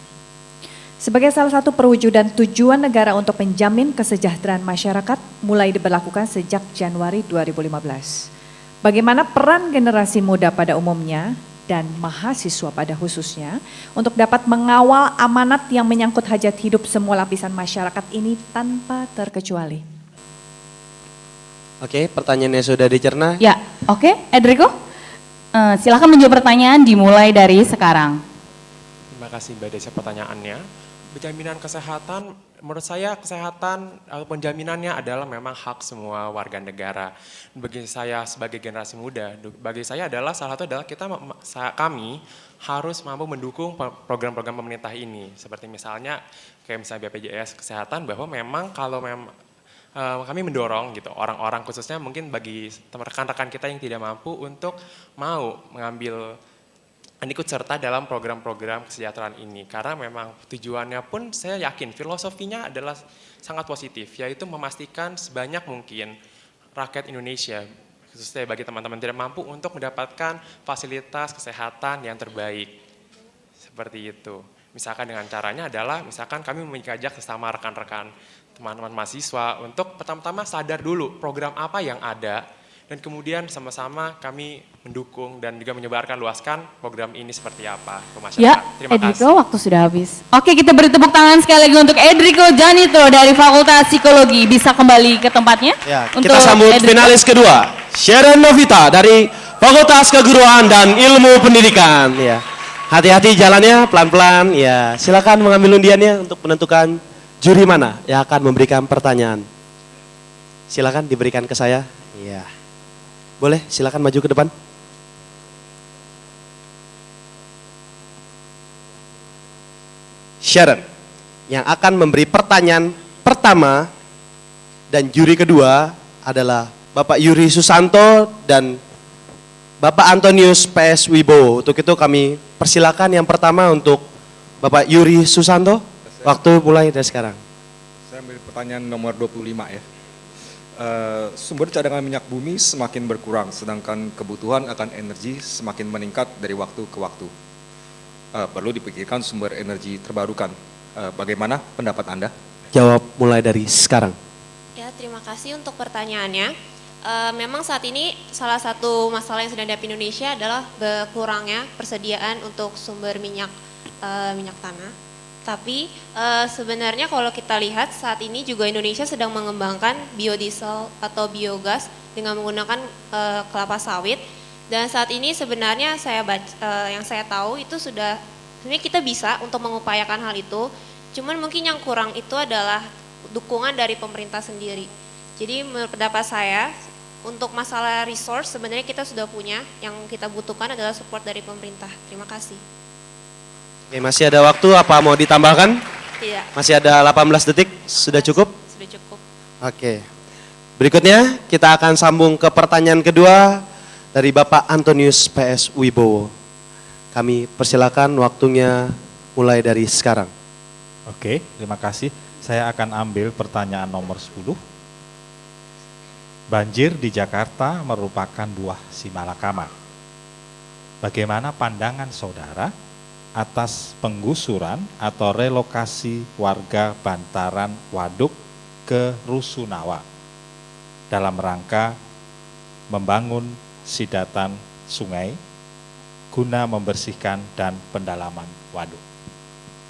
Sebagai salah satu perwujudan tujuan negara untuk menjamin kesejahteraan masyarakat mulai diberlakukan sejak Januari 2015. Bagaimana peran generasi muda pada umumnya dan mahasiswa pada khususnya untuk dapat mengawal amanat yang menyangkut hajat hidup semua lapisan masyarakat ini tanpa terkecuali? Oke, pertanyaannya sudah dicerna. Ya, oke, Edriko, silakan menjawab pertanyaan dimulai dari sekarang. Terima kasih Mbak Desi pertanyaannya. Jaminan kesehatan, menurut saya kesehatan ataupun jaminannya adalah memang hak semua warga negara. Bagi saya sebagai generasi muda, bagi saya adalah salah satu adalah kami harus mampu mendukung program-program pemerintah ini. Seperti misalnya kayak misalnya BPJS Kesehatan, bahwa memang kalau kami mendorong gitu orang-orang khususnya mungkin bagi rekan-rekan kita yang tidak mampu untuk mau mengambil ikut serta dalam program-program kesejahteraan ini, karena memang tujuannya pun saya yakin filosofinya adalah sangat positif, yaitu memastikan sebanyak mungkin rakyat Indonesia, khususnya bagi teman-teman tidak mampu untuk mendapatkan fasilitas kesehatan yang terbaik, seperti itu. Misalkan dengan caranya adalah, misalkan kami mengajak sesama rekan-rekan teman-teman mahasiswa untuk pertama-tama sadar dulu program apa yang ada, dan kemudian sama-sama kami mendukung dan juga menyebarkan luaskan program ini seperti apa ke masyarakat. Ya, Terima Edriko, kasih. waktu sudah habis. Oke, kita beri tepuk tangan sekali lagi untuk Edriko Janitro dari Fakultas Psikologi. Bisa kembali ke tempatnya? Ya, untuk kita sambut Edriko. finalis kedua, Sharon Novita dari Fakultas Keguruan dan Ilmu Pendidikan. Ya, hati-hati jalannya, pelan-pelan. Ya, silakan mengambil undiannya untuk menentukan juri mana yang akan memberikan pertanyaan. Silakan diberikan ke saya. Ya, boleh, silakan maju ke depan. Sharon yang akan memberi pertanyaan pertama dan juri kedua adalah Bapak Yuri Susanto dan Bapak Antonius PS Wibowo. Untuk itu kami persilakan yang pertama untuk Bapak Yuri Susanto. Waktu mulai dari sekarang. Saya ambil pertanyaan nomor 25 ya. Sumber cadangan minyak bumi semakin berkurang, sedangkan kebutuhan akan energi semakin meningkat dari waktu ke waktu. Perlu dipikirkan sumber energi terbarukan. Bagaimana pendapat Anda? Jawab mulai dari sekarang. Ya, terima kasih untuk pertanyaannya. Memang saat ini salah satu masalah yang sedang dihadapi Indonesia adalah berkurangnya persediaan untuk sumber minyak tanah. Tapi sebenarnya kalau kita lihat saat ini juga Indonesia sedang mengembangkan biodiesel atau biogas dengan menggunakan kelapa sawit. Dan saat ini sebenarnya yang saya tahu itu sudah sebenarnya kita bisa untuk mengupayakan hal itu. Cuman mungkin yang kurang itu adalah dukungan dari pemerintah sendiri. Jadi menurut pendapat saya untuk masalah resource sebenarnya kita sudah punya, yang kita butuhkan adalah support dari pemerintah. Terima kasih. Oke, masih ada waktu, apa mau ditambahkan? Tidak. Masih ada 18 detik, sudah cukup? Sudah cukup. Oke. Berikutnya kita akan sambung ke pertanyaan kedua dari Bapak Antonius PS Wibowo. Kami persilakan, waktunya mulai dari sekarang. Oke, terima kasih. Saya akan ambil pertanyaan nomor 10. Banjir di Jakarta merupakan buah simalakama. Bagaimana pandangan saudara atas penggusuran atau relokasi warga bantaran waduk ke Rusunawa dalam rangka membangun sidatan sungai guna membersihkan dan pendalaman waduk?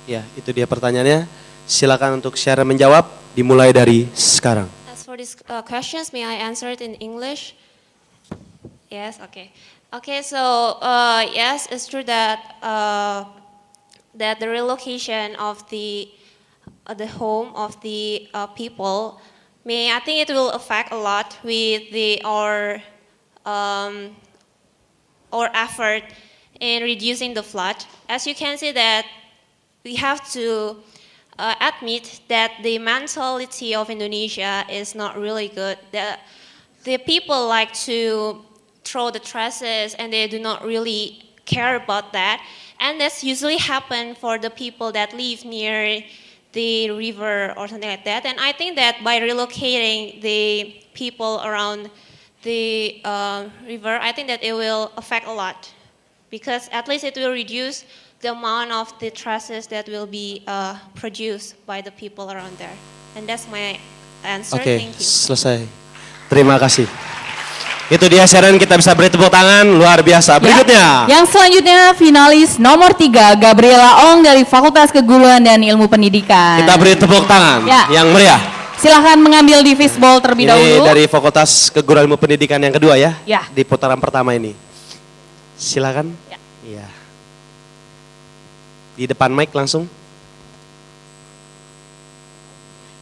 Ya, itu dia pertanyaannya. Silakan untuk share menjawab, dimulai dari sekarang. As for these questions, may I answer it in English? Yes, okay. Okay, so yes, it's true that that the relocation of the home of the people, I think it will affect a lot with our effort in reducing the flood. As you can see that we have to admit that the mentality of Indonesia is not really good. The people like to throw the trashes and they do not really care about that. And that's usually happen for the people that live near the river or something like that. And I think that by relocating the people around the river, I think that it will affect a lot. Because at least it will reduce the amount of the trashes that will be produced by the people around there. And that's my answer. Oke, Thank you. selesai. Terima kasih. Itu dia Sharon, kita bisa beri tepuk tangan, luar biasa. Berikutnya. Yang selanjutnya finalis nomor 3, Gabriela Ong dari Fakultas Keguruan dan Ilmu Pendidikan. Kita beri tepuk tangan yang meriah. Silahkan mengambil di fishbowl terlebih Ini dahulu. dari Fakultas Keguruan Ilmu Pendidikan yang kedua ya, Ya. di putaran pertama ini. Silakan. Iya. Di depan mic langsung.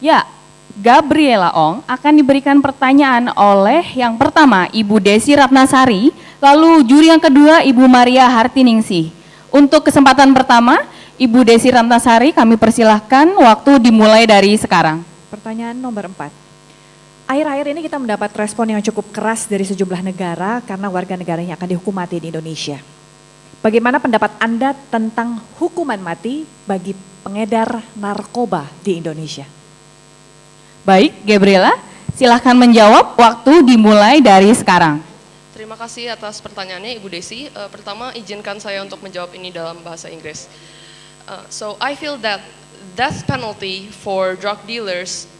Ya, Gabriela Ong akan diberikan pertanyaan oleh yang pertama Ibu Desi Ratnasari, lalu juri yang kedua Ibu Maria Hartiningsih. Untuk kesempatan pertama, Ibu Desi Ratnasari kami persilahkan, waktu dimulai dari sekarang. Pertanyaan nomor 4. Akhir-akhir ini kita mendapat respon yang cukup keras dari sejumlah negara karena warga negaranya akan dihukum mati di Indonesia. Bagaimana pendapat Anda tentang hukuman mati bagi pengedar narkoba di Indonesia? Baik, Gabriela, silahkan menjawab, waktu dimulai dari sekarang. Terima kasih atas pertanyaannya Ibu Desi. Pertama, izinkan saya untuk menjawab ini dalam bahasa Inggris. So I feel that death penalty for drug dealers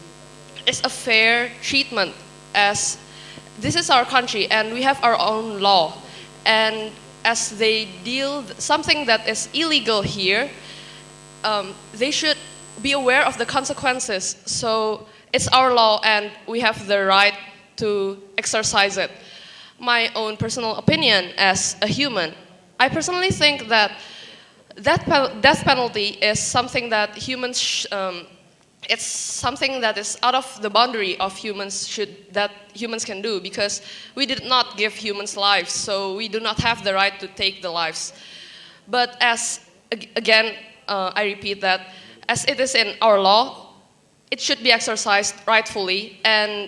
is a fair treatment, as this is our country and we have our own law. And as they deal something that is illegal here, they should be aware of the consequences. So it's our law and we have the right to exercise it. My own personal opinion as a human, I personally think that death penalty is something that it's something that is out of the boundary of humans that humans can do, because we did not give humans lives, so we do not have the right to take the lives. But again, I repeat that as it is in our law, it should be exercised rightfully and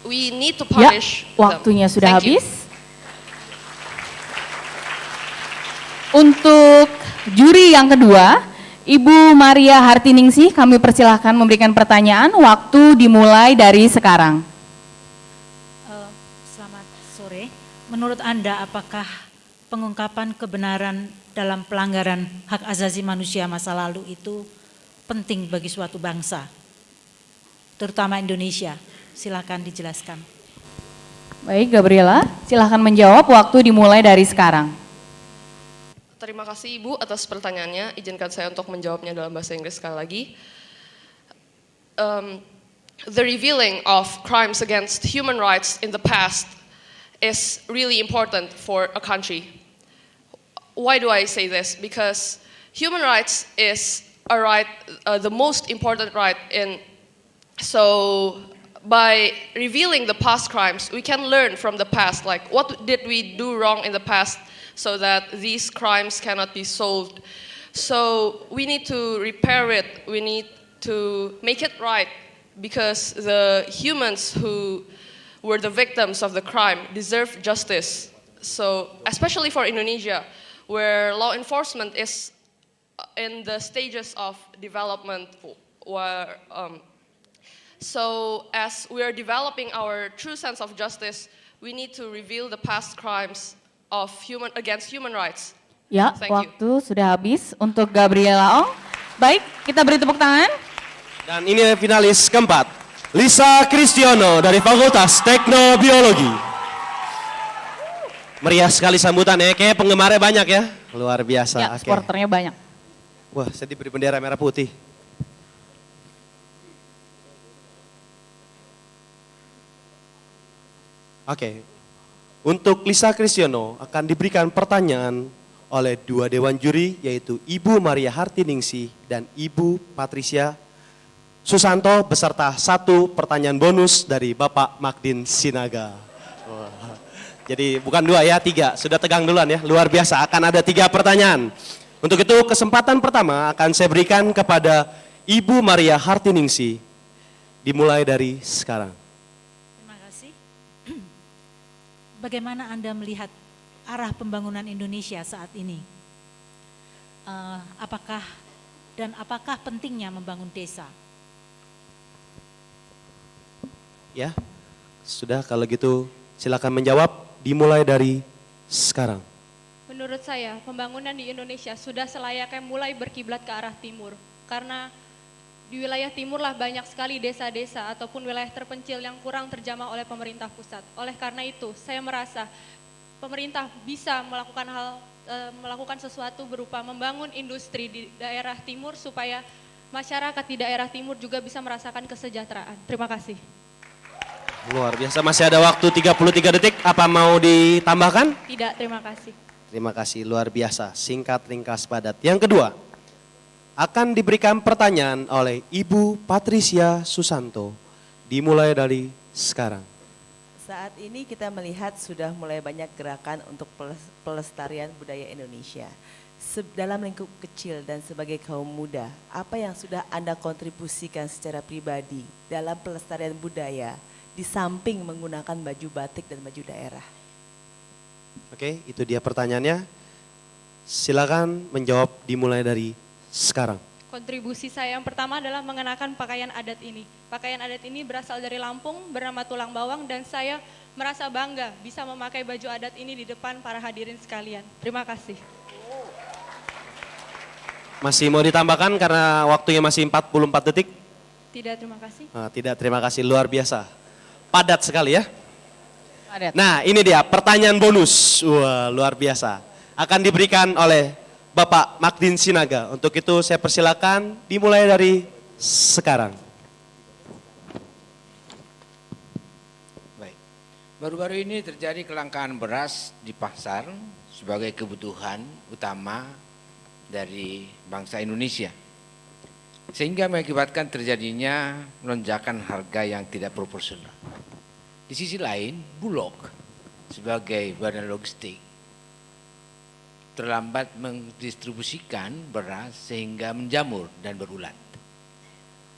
we need to punish them. Waktunya sudah Thank you. habis. Untuk juri yang kedua, Ibu Maria Hartiningsih, kami persilahkan memberikan pertanyaan, waktu dimulai dari sekarang. Selamat sore. Menurut Anda, apakah pengungkapan kebenaran dalam pelanggaran hak asasi manusia masa lalu itu penting bagi suatu bangsa, terutama Indonesia? Silakan dijelaskan. Baik, Gabriela, silahkan menjawab, waktu dimulai dari sekarang. Terima kasih Ibu atas pertanyaannya. Izinkan saya untuk menjawabnya dalam bahasa Inggris sekali lagi. The revealing of crimes against human rights in the past is really important for a country. Why do I say this? Because human rights is a right, the most important right so by revealing the past crimes, we can learn from the past, like what did we do wrong in the past so that these crimes cannot be solved. So we need to repair it, we need to make it right, because the humans who were the victims of the crime deserve justice. So especially for Indonesia, where law enforcement is in the stages of development, so as we are developing our true sense of justice, we need to reveal the past crimes against human rights. Ya, Thank you. waktu sudah habis untuk Gabriela Ong. Baik, kita beri tepuk tangan. Dan ini finalis keempat, Lisa Kristiono dari Fakultas Teknobiologi. Meriah sekali sambutannya, kayak penggemarnya banyak ya. Luar biasa. Ya, Oke. supporternya banyak. Wah, saya diberi bendera merah putih. Oke. Untuk Lisa Kristiono akan diberikan pertanyaan oleh dua dewan juri, yaitu Ibu Maria Hartiningsih dan Ibu Patricia Susanto, beserta satu pertanyaan bonus dari Bapak Magdin Sinaga. Wah. Jadi bukan dua ya, tiga. Sudah tegang duluan ya, luar biasa. Akan ada 3 pertanyaan. Untuk itu kesempatan pertama akan saya berikan kepada Ibu Maria Hartiningsih. Dimulai dari sekarang. Terima kasih. Bagaimana Anda melihat arah pembangunan Indonesia saat ini? Apakah pentingnya membangun desa? Ya, sudah kalau gitu silakan menjawab, dimulai dari sekarang. Menurut saya, pembangunan di Indonesia sudah selayaknya mulai berkiblat ke arah timur. Karena di wilayah timur lah banyak sekali desa-desa ataupun wilayah terpencil yang kurang terjamah oleh pemerintah pusat. Oleh karena itu, saya merasa pemerintah bisa melakukan sesuatu berupa membangun industri di daerah timur supaya masyarakat di daerah timur juga bisa merasakan kesejahteraan. Terima kasih. Luar biasa, masih ada waktu 33 detik, apa mau ditambahkan? Tidak, terima kasih. Terima kasih, luar biasa, singkat, ringkas, padat. Yang kedua, akan diberikan pertanyaan oleh Ibu Patricia Susanto, dimulai dari sekarang. Saat ini kita melihat sudah mulai banyak gerakan untuk pelestarian budaya Indonesia. Dalam lingkup kecil dan sebagai kaum muda, apa yang sudah Anda kontribusikan secara pribadi dalam pelestarian budaya di samping menggunakan baju batik dan baju daerah? Oke, itu dia pertanyaannya. Silakan menjawab, dimulai dari sekarang. Kontribusi saya yang pertama adalah mengenakan pakaian adat ini. Pakaian adat ini berasal dari Lampung, bernama tulang bawang, dan saya merasa bangga bisa memakai baju adat ini di depan para hadirin sekalian. Terima kasih. Masih mau ditambahkan karena waktunya masih 44 detik? Tidak, terima kasih. Tidak, terima kasih, luar biasa. Padat sekali ya. Padat. Nah, ini dia pertanyaan bonus. Wah, luar biasa. Akan diberikan oleh Bapak Magdin Sinaga. Untuk itu saya persilakan, dimulai dari sekarang. Baik. Baru-baru ini terjadi kelangkaan beras di pasar sebagai kebutuhan utama dari bangsa Indonesia. Sehingga mengakibatkan terjadinya lonjakan harga yang tidak proporsional. Di sisi lain, Bulog sebagai badan logistik terlambat mendistribusikan beras sehingga menjamur dan berulat.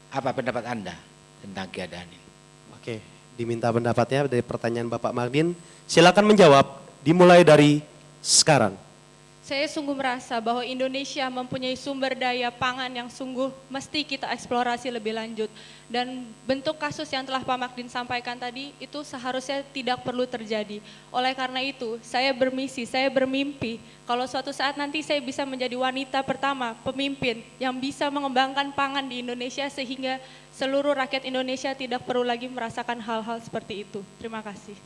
Apa pendapat Anda tentang keadaan ini? Oke, diminta pendapatnya dari pertanyaan Bapak Magdin. Silakan menjawab, dimulai dari sekarang. Saya sungguh merasa bahwa Indonesia mempunyai sumber daya pangan yang sungguh mesti kita eksplorasi lebih lanjut. Dan bentuk kasus yang telah Pak Magdin sampaikan tadi itu seharusnya tidak perlu terjadi. Oleh karena itu, saya bermisi, saya bermimpi kalau suatu saat nanti saya bisa menjadi wanita pertama pemimpin yang bisa mengembangkan pangan di Indonesia sehingga seluruh rakyat Indonesia tidak perlu lagi merasakan hal-hal seperti itu. Terima kasih.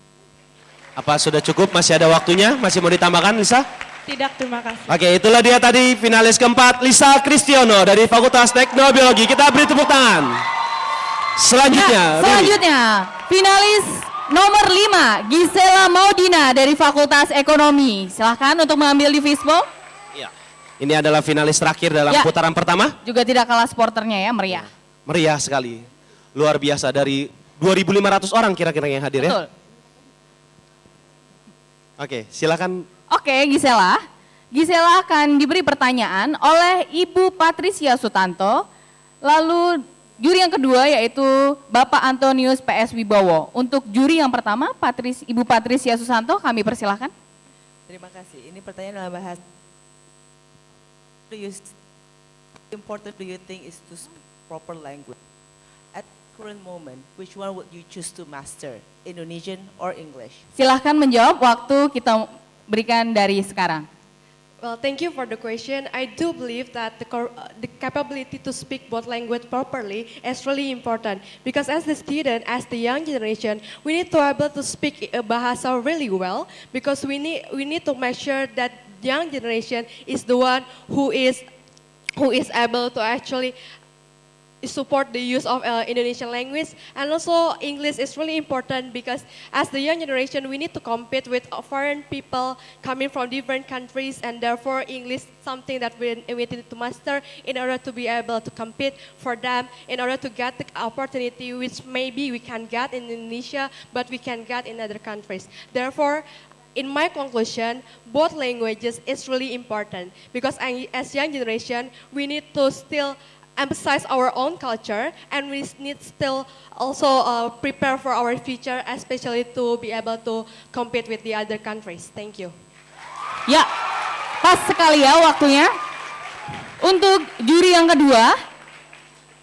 Apa sudah cukup? Masih ada waktunya? Masih mau ditambahkan, Lisa? Tidak, terima kasih. Oke, itulah dia tadi finalis keempat, Lisa Kristiono dari Fakultas Teknobiologi. Kita beri tepuk tangan. Selanjutnya, Selanjutnya, finalis nomor 5, Gisela Maudina dari Fakultas Ekonomi. Silahkan untuk mengambil di fishbowl. ini adalah finalis terakhir dalam Ya. putaran pertama. Juga tidak kalah sporternya ya, meriah. Meriah sekali. Luar biasa dari 2.500 orang kira-kira yang hadir ya. Betul. Oke, silakan. Oke, Gisela. Gisela akan diberi pertanyaan oleh Ibu Patricia Sutanto. Lalu juri yang kedua yaitu Bapak Antonius PS Wibowo. Untuk juri yang pertama, Ibu Patricia Susanto, kami persilahkan. Terima kasih. Ini pertanyaan dalam bahasa. Important do you think is to speak proper language? At current moment, which one would you choose to master, Indonesian or English? Silahkan menjawab, waktu kita berikan dari sekarang. Well, thank you for the question. I do believe that the capability to speak both language properly is really important because as the student, as the young generation, we need to be able to speak bahasa really well because we need to make sure that young generation is the one who is able to actually support the use of Indonesian language, and also English is really important because as the young generation we need to compete with foreign people coming from different countries, and therefore English is something that we need to master in order to be able to compete for them, in order to get the opportunity which maybe we can get in Indonesia but we can get in other countries. Therefore, in my conclusion, both languages is really important because as young generation we need to still emphasize our own culture, and we need still also prepare for our future, especially to be able to compete with the other countries. Thank you. Ya, pas sekali ya waktunya. Untuk juri yang kedua,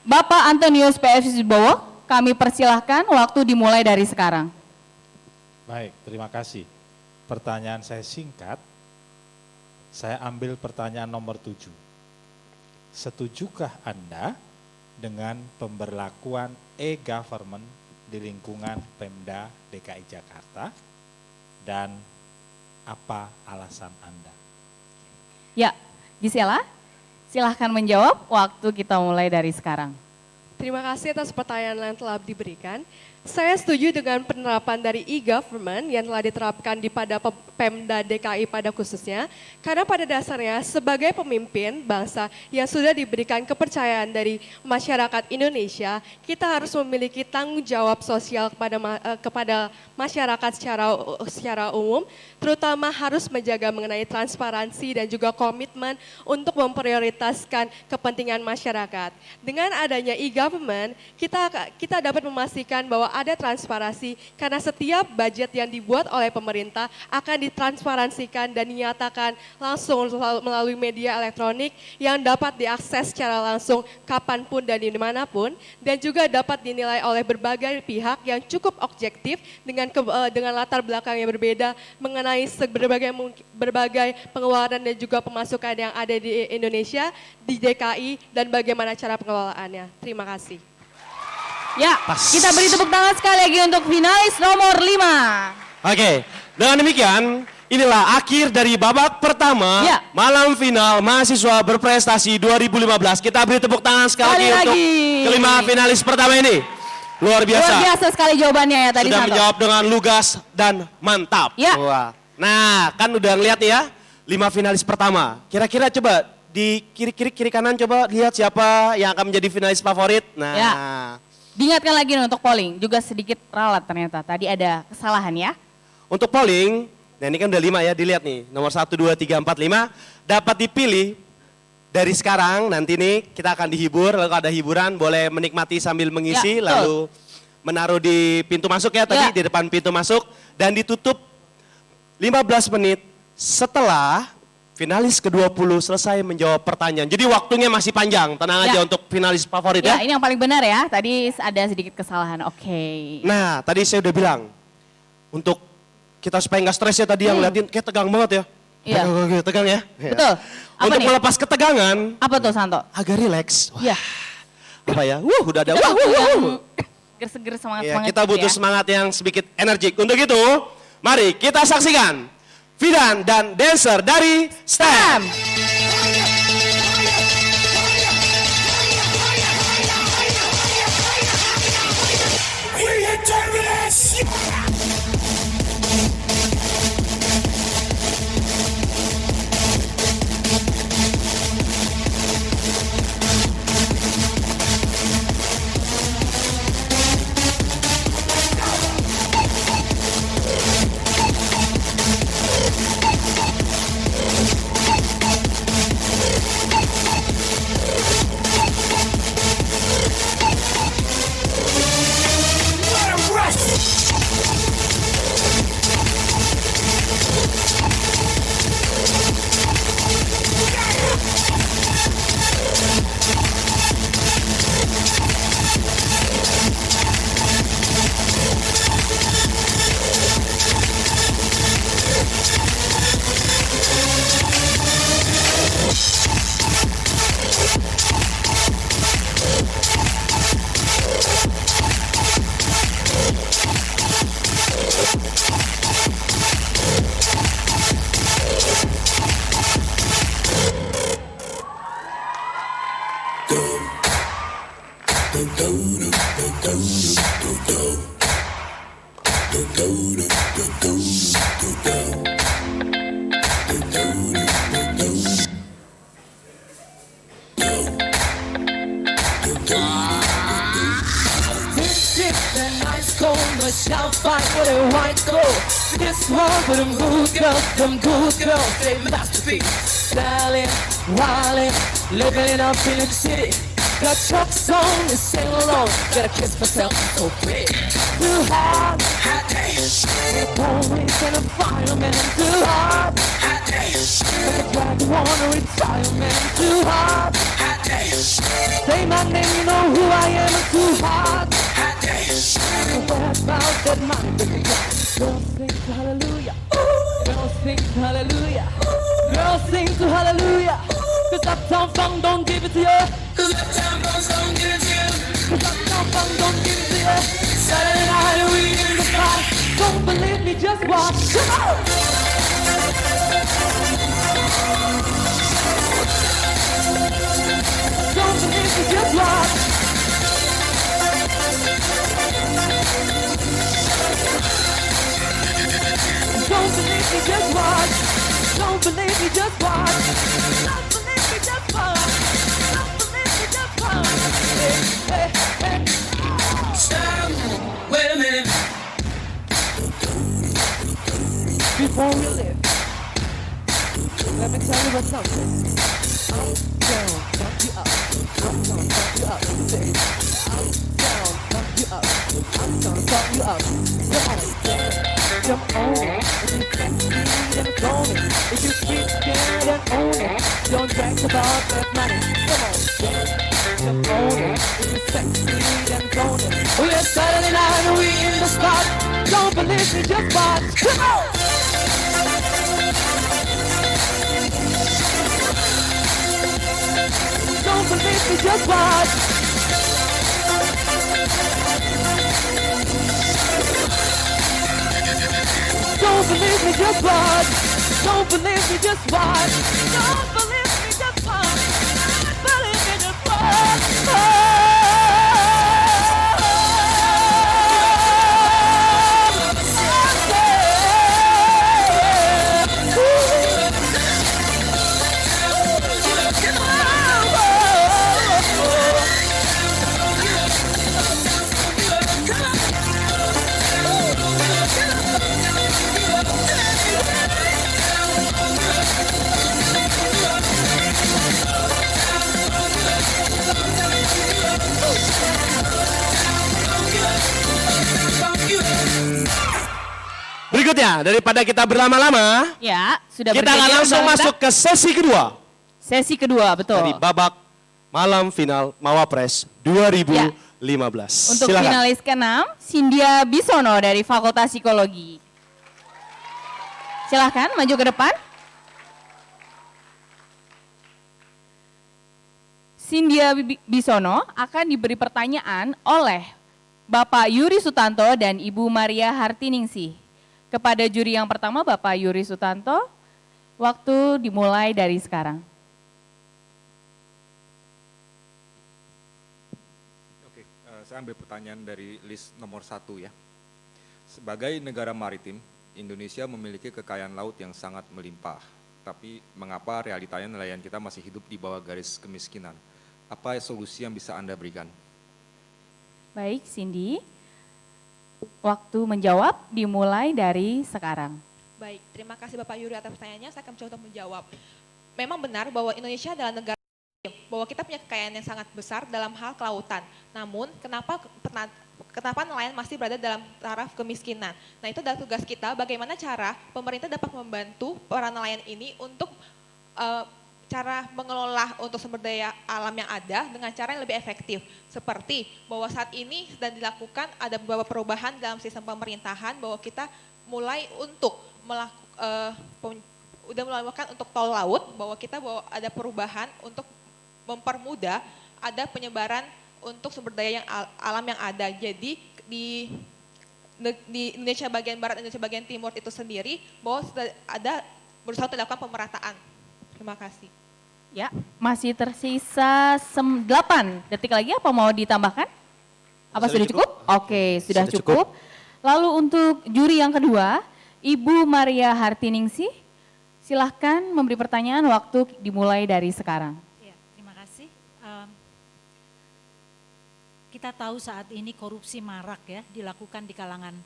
Bapak Antonius PS Wibowo, kami persilahkan, waktu dimulai dari sekarang. Baik, terima kasih. Pertanyaan saya singkat, saya ambil pertanyaan nomor 7. Setujukah Anda dengan pemberlakuan e-government di lingkungan Pemda DKI Jakarta dan apa alasan Anda? Ya, Gisela, silahkan menjawab, waktu kita mulai dari sekarang. Terima kasih atas pertanyaan yang telah diberikan. Saya setuju dengan penerapan dari e-government yang telah diterapkan pada Pemda DKI pada khususnya, karena pada dasarnya sebagai pemimpin bangsa yang sudah diberikan kepercayaan dari masyarakat Indonesia, kita harus memiliki tanggung jawab sosial kepada masyarakat secara umum, terutama harus menjaga mengenai transparansi dan juga komitmen untuk memprioritaskan kepentingan masyarakat. Dengan adanya e-government, kita dapat memastikan bahwa ada transparansi karena setiap budget yang dibuat oleh pemerintah akan ditransparansikan dan dinyatakan langsung melalui media elektronik yang dapat diakses secara langsung kapanpun dan dimanapun, dan juga dapat dinilai oleh berbagai pihak yang cukup objektif dengan latar belakang yang berbeda mengenai berbagai pengeluaran dan juga pemasukan yang ada di Indonesia, di DKI, dan bagaimana cara pengelolaannya. Terima kasih. Ya, kita beri tepuk tangan sekali lagi untuk finalis nomor 5. Oke, dengan demikian inilah akhir dari babak pertama malam final mahasiswa berprestasi 2015. Kita beri tepuk tangan sekali lagi untuk kelima finalis pertama ini. Luar biasa. Luar biasa sekali jawabannya ya tadi. Sudah Santo menjawab dengan lugas dan mantap. Ya. Wah. Nah, kan udah ngeliat nih ya, 5 finalis pertama. Kira-kira coba di kiri kanan coba lihat siapa yang akan menjadi finalis favorit. Nah. Ya. Diingatkan lagi nih untuk polling, juga sedikit ralat ternyata. Tadi ada kesalahan ya. Untuk polling, nah ini kan udah 5 ya, dilihat nih. Nomor 1, 2, 3, 4, 5. Dapat dipilih dari sekarang, nanti nih kita akan dihibur. Lalu ada hiburan, boleh menikmati sambil mengisi. Ya, lalu menaruh di pintu masuk ya tadi, di depan pintu masuk. Dan ditutup 15 menit setelah finalis ke-20 selesai menjawab pertanyaan. Jadi waktunya masih panjang, tenang aja untuk finalis favorit ya. Ya, ini yang paling benar ya. Tadi ada sedikit kesalahan. Oke. Nah, tadi saya udah bilang, untuk kita supaya nggak stres ya tadi yang ngeliatin, kayak tegang banget ya. Iya. Tegang ya. Betul. Apa untuk nih? melepas ketegangan. Apa tuh Santo? Agak rileks. Iya. Apa ya? Udah ada. Seger-seger semangat. Ya, kita butuh semangat yang sedikit energik. Untuk itu, mari kita saksikan Fidan dan dancer dari STEM. Them good girls, they masterpiece. Styling, wildin', living it up in the city. Got trucks on and sing along. Gotta kiss myself, so pretty. Too hot, hot days. Always in a fireman. Too hot, hot days. Gonna drive you on a retirement. Too hot, hot days. Say my name, you know who I am. Too hot, hot days. What about that money? Girls sing to hallelujah. Girls sing to hallelujah. Girls sing to hallelujah. Cause Uptown Funk don't give it to you. Cause Uptown Funk don't give it to you. Cause Uptown Funk don't give it to you. Saturday night and we in the spot. Don't believe me, just watch. Come on! Don't believe me, just watch. Don't believe me, just watch. Don't believe me, just watch. Don't believe me, just watch. Don't believe me, just watch. Hey, hey, hey. Stop. Wait a minute. Before we live, let me tell you about something. Up, down, fuck you up. I'm gonna fuck you up. Say, up, down, fuck you up. I'm gonna fuck you up. Somebody jump on it. If you can't see, then own it. If you keep scared, then own it. Don't brag about that money. Come on, jump on it. If you sexy, then own it. Oh yeah, Saturday night and we in the spot. Don't believe me, just watch. Come on. Don't believe me, just watch. Don't believe me, just watch. Don't believe me, just watch. Don't believe me, just watch. Don't believe me, just watch. Berikutnya, daripada kita berlama-lama, Ya, sudah kita akan bergeser, langsung Bang masuk ke sesi kedua. Sesi kedua, betul. Dari babak malam final Mawapres 2015. Untuk Silakan. finalis ke-6, Cynthia Bisono dari Fakultas Psikologi. Silahkan maju ke depan. Cynthia Bisono akan diberi pertanyaan oleh Bapak Yuri Sutanto dan Ibu Maria Hartiningsih. kepada juri yang pertama Bapak Yuri Sutanto. Waktu dimulai dari sekarang. Oke, saya ambil pertanyaan dari list nomor 1 ya. Sebagai negara maritim, Indonesia memiliki kekayaan laut yang sangat melimpah. Tapi mengapa realitanya nelayan kita masih hidup di bawah garis kemiskinan? Apa solusi yang bisa Anda berikan? Baik, Cindy. Waktu menjawab dimulai dari sekarang. Baik, terima kasih Bapak Yuri atas pertanyaannya. Saya akan mencoba untuk menjawab. Memang benar bahwa Indonesia adalah negara bahwa kita punya kekayaan yang sangat besar dalam hal kelautan. Namun, kenapa nelayan masih berada dalam taraf kemiskinan? Nah, itu adalah tugas kita bagaimana cara pemerintah dapat membantu para nelayan ini untuk cara mengelola untuk sumber daya alam yang ada dengan cara yang lebih efektif. Seperti bahwa saat ini sedang dilakukan ada beberapa perubahan dalam sistem pemerintahan bahwa kita mulai untuk melakukan untuk tol laut, bahwa kita ada perubahan untuk mempermudah ada penyebaran untuk sumber daya yang alam yang ada. Jadi di Indonesia bagian barat, Indonesia bagian timur itu sendiri bahwa ada berusaha untuk dilakukan pemerataan. Terima kasih. Ya, masih tersisa 8 detik lagi, apa mau ditambahkan? Apa sudah cukup? Oke, sudah cukup. Lalu untuk juri yang kedua, Ibu Maria Hartiningsih, silahkan memberi pertanyaan, waktu dimulai dari sekarang. Ya, terima kasih. Kita tahu saat ini korupsi marak ya, dilakukan di kalangan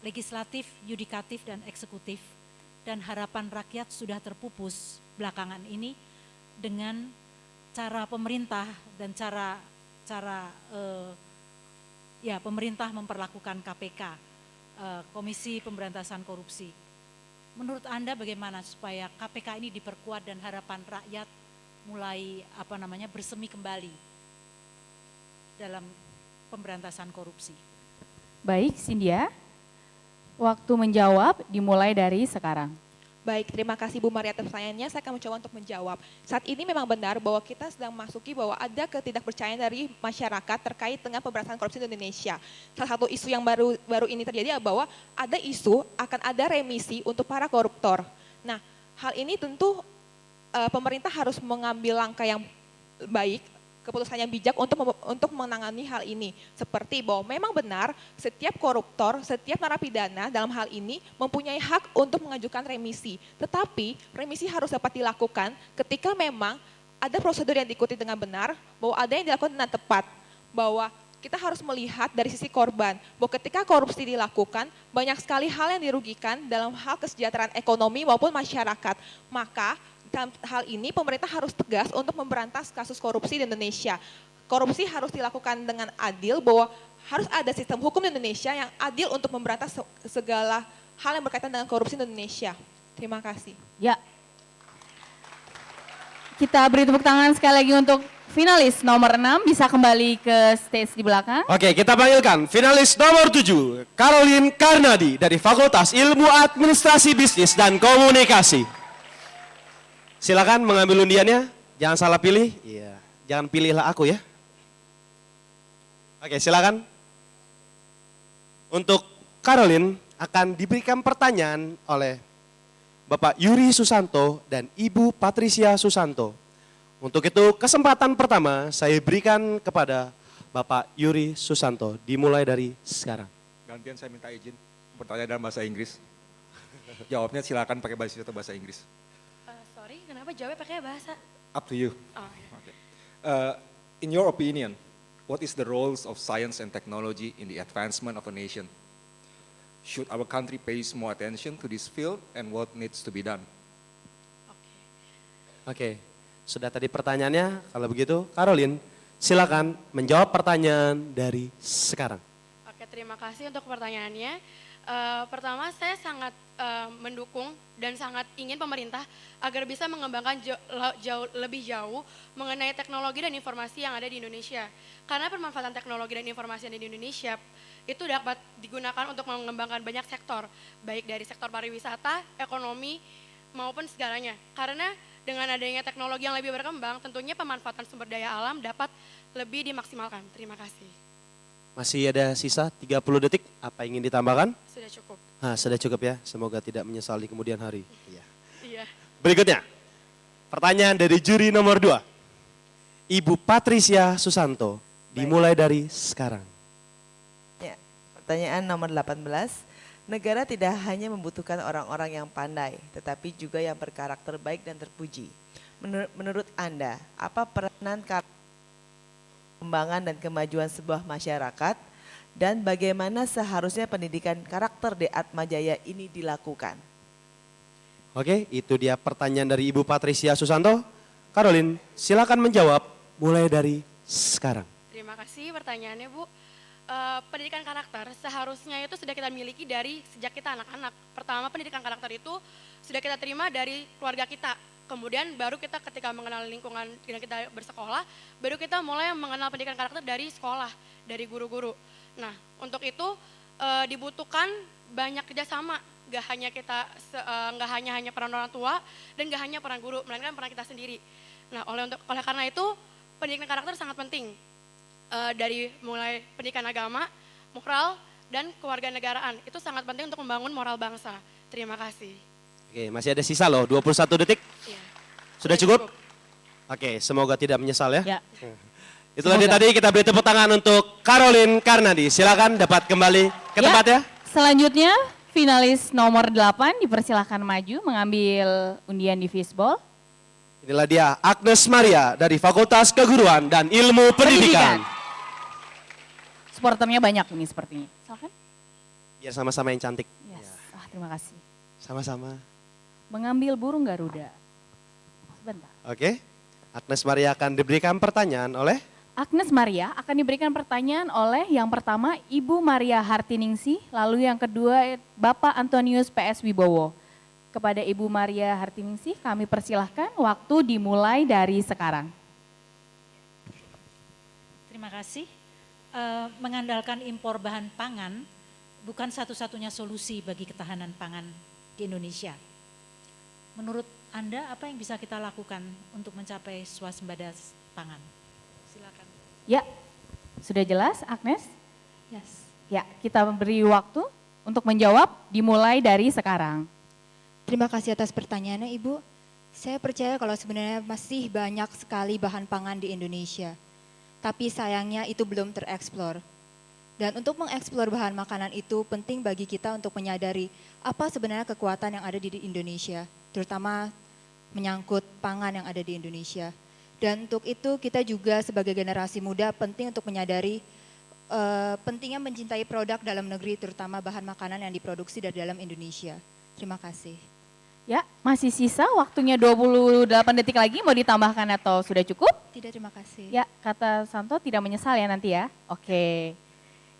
legislatif, yudikatif, dan eksekutif. Dan harapan rakyat sudah terpupus belakangan ini dengan cara pemerintah dan cara pemerintah memperlakukan KPK, Komisi Pemberantasan Korupsi. Menurut Anda bagaimana supaya KPK ini diperkuat dan harapan rakyat mulai bersemi kembali dalam pemberantasan korupsi? Baik, Cynthia. Waktu menjawab dimulai dari sekarang. Baik, terima kasih Bu Maria atas pertanyaannya. Saya akan mencoba untuk menjawab. Saat ini memang benar bahwa kita sedang memasuki bahwa ada ketidakpercayaan dari masyarakat terkait dengan pemberantasan korupsi di Indonesia. Salah satu isu yang baru ini terjadi adalah bahwa ada isu akan ada remisi untuk para koruptor. Nah, hal ini tentu pemerintah harus mengambil langkah yang baik, keputusan yang bijak untuk menangani hal ini. Seperti bahwa memang benar setiap koruptor, setiap narapidana dalam hal ini mempunyai hak untuk mengajukan remisi. Tetapi remisi harus dapat dilakukan ketika memang ada prosedur yang diikuti dengan benar, bahwa ada yang dilakukan dengan tepat, bahwa kita harus melihat dari sisi korban, bahwa ketika korupsi dilakukan, banyak sekali hal yang dirugikan dalam hal kesejahteraan ekonomi maupun masyarakat. Maka dalam hal ini pemerintah harus tegas untuk memberantas kasus korupsi di Indonesia. Korupsi harus dilakukan dengan adil, bahwa harus ada sistem hukum di Indonesia yang adil untuk memberantas segala hal yang berkaitan dengan korupsi di Indonesia. Terima kasih. Ya. Kita beri tepuk tangan sekali lagi untuk finalis nomor 6, bisa kembali ke stage di belakang. Oke, kita panggilkan finalis nomor 7, Caroline Karnadi dari Fakultas Ilmu Administrasi Bisnis dan Komunikasi. Silakan mengambil undiannya, jangan salah pilih. Iya, jangan pilihlah aku ya. Oke, silakan. Untuk Caroline akan diberikan pertanyaan oleh Bapak Yuri Susanto dan Ibu Patricia Susanto. Untuk itu kesempatan pertama saya berikan kepada Bapak Yuri Susanto. Dimulai dari sekarang. Gantian saya minta izin bertanya dalam bahasa Inggris. Jawabnya silakan pakai bahasa Inggris. Sorry, kenapa jawabnya pakai bahasa? Up to you. Oh, okay. In your opinion, what is the roles of science and technology in the advancement of a nation? Should our country pay more attention to this field and what needs to be done? Oke, sudah tadi pertanyaannya. Kalau begitu, Caroline, silakan menjawab pertanyaan dari sekarang. Oke, terima kasih untuk pertanyaannya. Pertama, saya sangat mendukung dan sangat ingin pemerintah agar bisa mengembangkan lebih jauh mengenai teknologi dan informasi yang ada di Indonesia. Karena pemanfaatan teknologi dan informasi yang ada di Indonesia itu dapat digunakan untuk mengembangkan banyak sektor, baik dari sektor pariwisata, ekonomi, maupun segalanya. Karena dengan adanya teknologi yang lebih berkembang, tentunya pemanfaatan sumber daya alam dapat lebih dimaksimalkan. Terima kasih. Masih ada sisa 30 detik. Apa ingin ditambahkan? Sudah cukup. Nah, sudah cukup ya. Semoga tidak menyesal di kemudian hari. Iya. Iya. Berikutnya, pertanyaan dari juri nomor 2. Ibu Patricia Susanto, dimulai dari sekarang. Ya, pertanyaan nomor 18. Negara tidak hanya membutuhkan orang-orang yang pandai, tetapi juga yang berkarakter baik dan terpuji. Menurut Anda, apa peranan perkembangan dan kemajuan sebuah masyarakat dan bagaimana seharusnya pendidikan karakter di Atmajaya ini dilakukan? Oke, itu dia pertanyaan dari Ibu Patricia Susanto. Caroline, silakan menjawab mulai dari sekarang. Terima kasih pertanyaannya, Bu. Pendidikan karakter seharusnya itu sudah kita miliki dari sejak kita anak-anak. Pertama, pendidikan karakter itu sudah kita terima dari keluarga kita. Kemudian baru kita ketika mengenal lingkungan kita bersekolah, baru kita mulai mengenal pendidikan karakter dari sekolah, dari guru-guru. Nah, untuk itu dibutuhkan banyak kerjasama. Gak hanya peran orang tua dan gak hanya peran guru, melainkan peran kita sendiri. Nah, oleh karena itu pendidikan karakter sangat penting. Dari mulai pendidikan agama, moral, dan kewarganegaraan. Itu sangat penting untuk membangun moral bangsa. Terima kasih. Oke, masih ada sisa loh, 21 detik. Iya. Sudah cukup? Oke, semoga tidak menyesal ya. Ya. Itulah dia tadi, kita beri tepuk tangan untuk Caroline Karnadi. Silakan dapat kembali ke tempat ya. Selanjutnya, finalis nomor 8 dipersilahkan maju mengambil undian di fishbowl. Inilah dia Agnes Maria dari Fakultas Keguruan dan Ilmu Pendidikan. Supporternya banyak ini sepertinya. Silakan. Biar sama-sama yang cantik. Yes. Terima kasih. Sama-sama. Mengambil burung Garuda. Sebentar. Oke, Agnes Maria akan diberikan pertanyaan oleh? Agnes Maria akan diberikan pertanyaan oleh yang pertama Ibu Maria Hartiningsih, lalu yang kedua Bapak Antonius PS Wibowo. Kepada Ibu Maria Hartiningsih kami persilahkan, waktu dimulai dari sekarang. Terima kasih. Mengandalkan impor bahan pangan bukan satu-satunya solusi bagi ketahanan pangan di Indonesia. Menurut Anda apa yang bisa kita lakukan untuk mencapai swasembada pangan? Silakan. Ya, sudah jelas Agnes? Yes. Ya, kita beri waktu untuk menjawab dimulai dari sekarang. Terima kasih atas pertanyaannya Ibu. Saya percaya kalau sebenarnya masih banyak sekali bahan pangan di Indonesia. Tapi sayangnya itu belum tereksplor. Dan untuk mengeksplor bahan makanan itu penting bagi kita untuk menyadari apa sebenarnya kekuatan yang ada di Indonesia. Terutama menyangkut pangan yang ada di Indonesia. Dan untuk itu kita juga sebagai generasi muda penting untuk menyadari pentingnya mencintai produk dalam negeri terutama bahan makanan yang diproduksi dari dalam Indonesia. Terima kasih. Ya, masih sisa waktunya 28 detik lagi, mau ditambahkan atau sudah cukup? Tidak, terima kasih. Ya, kata Santo tidak menyesal ya nanti ya. Oke.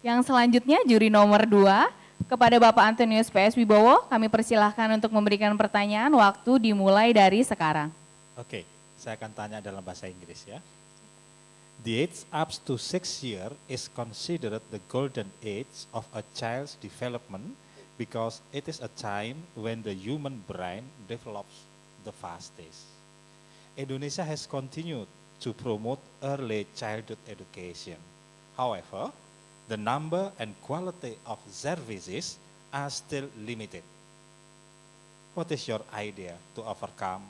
Yang selanjutnya juri nomor 2, kepada Bapak Antonius PS Wibowo, kami persilahkan untuk memberikan pertanyaan, waktu dimulai dari sekarang. Oke, saya akan tanya dalam bahasa Inggris ya. The age up to 6 years is considered the golden age of a child's development because it is a time when the human brain develops the fastest. Indonesia has continued to promote early childhood education. However, the number and quality of services are still limited. What is your idea to overcome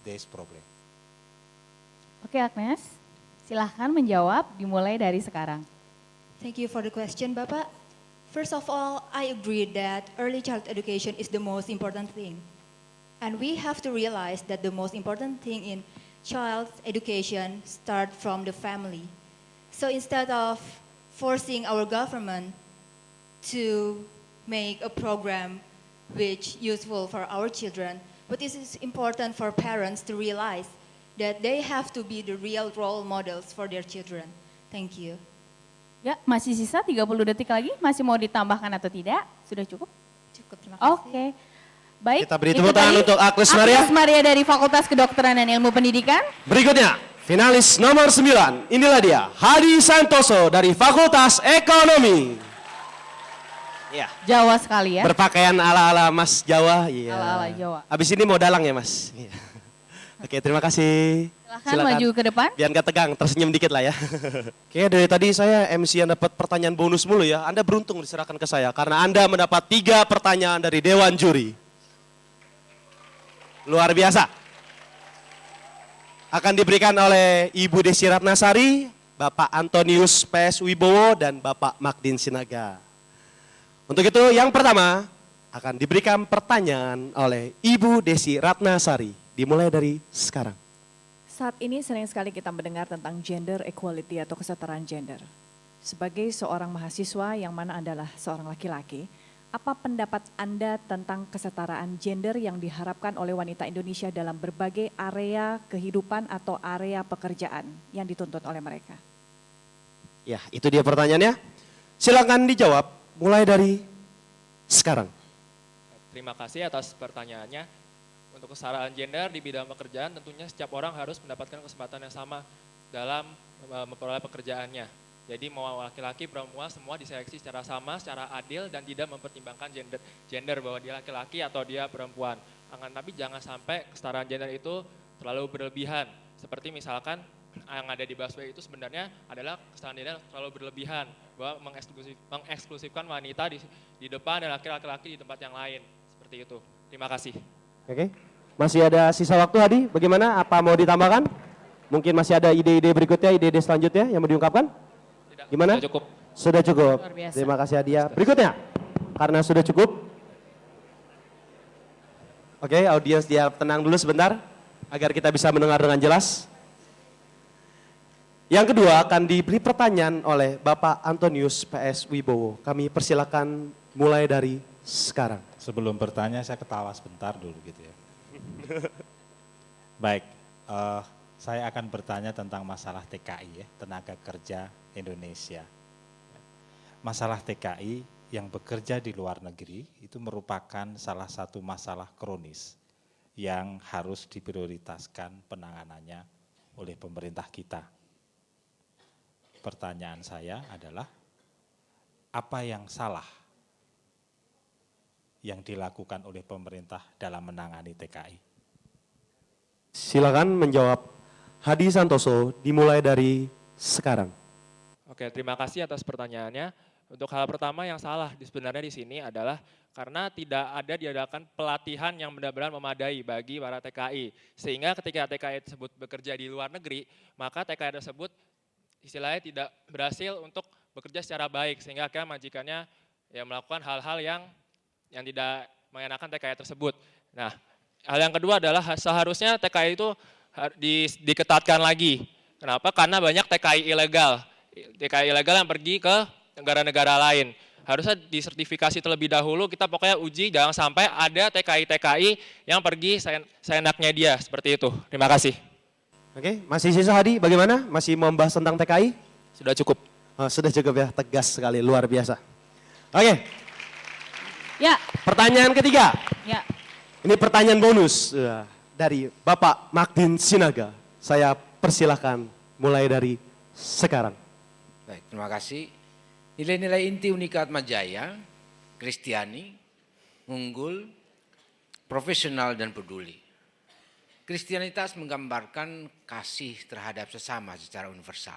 this problem? Oke Agnes, silahkan menjawab dimulai dari sekarang. Thank you for the question, Bapak. First of all, I agree that early child education is the most important thing. And we have to realize that the most important thing in child education start from the family. So instead of forcing our government to make a program which useful for our children, but it is important for parents to realize that they have to be the real role models for their children. Thank you. Ya, masih sisa 30 detik lagi, masih mau ditambahkan atau tidak? Sudah cukup? Cukup, terima kasih. Oke. Baik, Kita beri tepuk tangan untuk Agnes Maria. Agnes Maria dari Fakultas Kedokteran dan Ilmu Pendidikan. Berikutnya, finalis nomor 9. Inilah dia, Hadi Santoso dari Fakultas Ekonomi. Ya. Jawa sekali ya. Berpakaian ala-ala Mas Jawa. Iya. Ala-ala Jawa. Abis ini mau dalang ya Mas. Iya. Oke, terima kasih. Silakan maju ke depan. Biar nggak tegang, tersenyum dikit lah ya. Kayaknya dari tadi saya MC yang dapat pertanyaan bonus mulu ya. Anda beruntung diserahkan ke saya karena Anda mendapat 3 pertanyaan dari Dewan Juri. Luar biasa. Akan diberikan oleh Ibu Desi Ratnasari, Bapak Antonius PS Wibowo, dan Bapak Magdin Sinaga. Untuk itu yang pertama akan diberikan pertanyaan oleh Ibu Desi Ratnasari. Dimulai dari sekarang. Saat ini sering sekali kita mendengar tentang gender equality atau kesetaraan gender. Sebagai seorang mahasiswa yang mana adalah seorang laki-laki, apa pendapat Anda tentang kesetaraan gender yang diharapkan oleh wanita Indonesia dalam berbagai area kehidupan atau area pekerjaan yang dituntut oleh mereka? Ya, itu dia pertanyaannya. Silakan dijawab mulai dari sekarang. Terima kasih atas pertanyaannya. Untuk kesetaraan gender di bidang pekerjaan tentunya setiap orang harus mendapatkan kesempatan yang sama dalam memperoleh pekerjaannya. Jadi mau laki-laki, perempuan semua diseleksi secara sama, secara adil dan tidak mempertimbangkan gender bahwa dia laki-laki atau dia perempuan. Tapi jangan sampai kesetaraan gender itu terlalu berlebihan. Seperti misalkan yang ada di busway itu sebenarnya adalah kesetaraan gender terlalu berlebihan, bahwa mengeksklusifkan wanita di depan dan laki-laki di tempat yang lain. Seperti itu. Terima kasih. Oke, masih ada sisa waktu Hadi, bagaimana? Apa mau ditambahkan? Mungkin masih ada ide-ide berikutnya, ide-ide selanjutnya yang mau diungkapkan? Tidak, gimana? Sudah cukup. Sudah cukup. Luar biasa. Terima kasih Hadia. Berikutnya, karena sudah cukup. Oke, audiens dia tenang dulu sebentar, agar kita bisa mendengar dengan jelas. Yang kedua akan diberi pertanyaan oleh Bapak Antonius PS Wibowo. Kami persilakan mulai dari sekarang. Sebelum bertanya saya ketawa sebentar dulu gitu ya. Baik, saya akan bertanya tentang masalah TKI ya, Tenaga Kerja Indonesia. Masalah TKI yang bekerja di luar negeri itu merupakan salah satu masalah kronis yang harus diprioritaskan penanganannya oleh pemerintah kita. Pertanyaan saya adalah, apa yang salah yang dilakukan oleh pemerintah dalam menangani TKI? Silakan menjawab Hadi Santoso, dimulai dari sekarang. Oke, terima kasih atas pertanyaannya. Untuk hal pertama yang salah sebenarnya di sini adalah karena tidak ada diadakan pelatihan yang benar-benar memadai bagi para TKI. Sehingga ketika TKI tersebut bekerja di luar negeri, maka TKI tersebut istilahnya tidak berhasil untuk bekerja secara baik. Sehingga akhirnya majikannya ya melakukan hal-hal yang tidak mengenakan TKI tersebut. Nah, hal yang kedua adalah seharusnya TKI itu diketatkan lagi. Kenapa? Karena banyak TKI ilegal yang pergi ke negara-negara lain. Harusnya disertifikasi terlebih dahulu, kita pokoknya uji jangan sampai ada TKI yang pergi seenaknya dia, seperti itu. Terima kasih. Oke, masih sisa Hadi, bagaimana? Masih mau membahas tentang TKI? Sudah cukup. Oh, sudah cukup ya, tegas sekali, luar biasa. Oke. Ya. Pertanyaan ketiga. Ya. Ini pertanyaan bonus dari Bapak Magdin Sinaga. Saya persilahkan mulai dari sekarang. Baik, terima kasih. Nilai-nilai inti Unikat Atmajaya, Kristiani, unggul, profesional dan peduli. Kristianitas menggambarkan kasih terhadap sesama secara universal.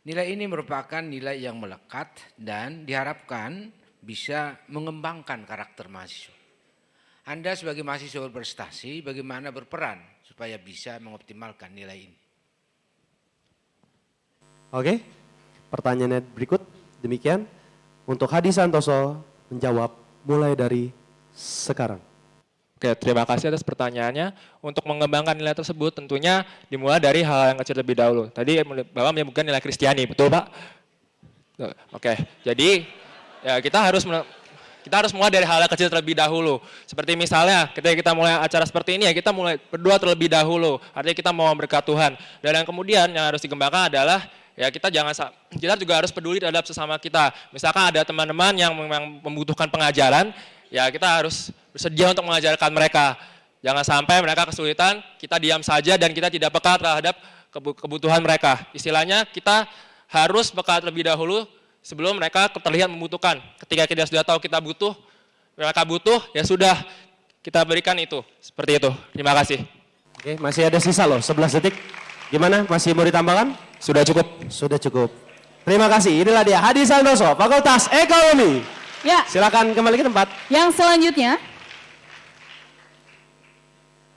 Nilai ini merupakan nilai yang melekat dan diharapkan bisa mengembangkan karakter mahasiswa. Anda sebagai mahasiswa berprestasi, bagaimana berperan supaya bisa mengoptimalkan nilai ini? Oke, pertanyaannya berikut. Demikian, untuk Hadi Santoso menjawab mulai dari sekarang. Oke, terima kasih atas pertanyaannya. Untuk mengembangkan nilai tersebut tentunya dimulai dari hal yang kecil lebih dahulu. Tadi Bapak menyebutkan nilai Kristiani, betul Pak? Oke, jadi ya kita harus mulai dari hal yang kecil terlebih dahulu. Seperti misalnya ketika kita mulai acara seperti ini ya kita mulai berdoa terlebih dahulu. Artinya kita mau berkat Tuhan. Dan yang kemudian yang harus dikembangkan adalah ya kita juga harus peduli terhadap sesama kita. Misalkan ada teman-teman yang memang membutuhkan pengajaran, ya kita harus bersedia untuk mengajarkan mereka. Jangan sampai mereka kesulitan, kita diam saja dan kita tidak peka terhadap kebutuhan mereka. Istilahnya kita harus peka terlebih dahulu sebelum mereka terlihat membutuhkan. Ketika kita sudah tahu kita butuh, mereka butuh, ya sudah kita berikan itu. Seperti itu. Terima kasih. Oke, masih ada sisa loh, 11 detik. Gimana, masih mau ditambahkan? Sudah cukup? Sudah cukup. Terima kasih, inilah dia Hadi Santoso, Fakultas Ekonomi. Ya. Silakan kembali ke tempat. Yang selanjutnya,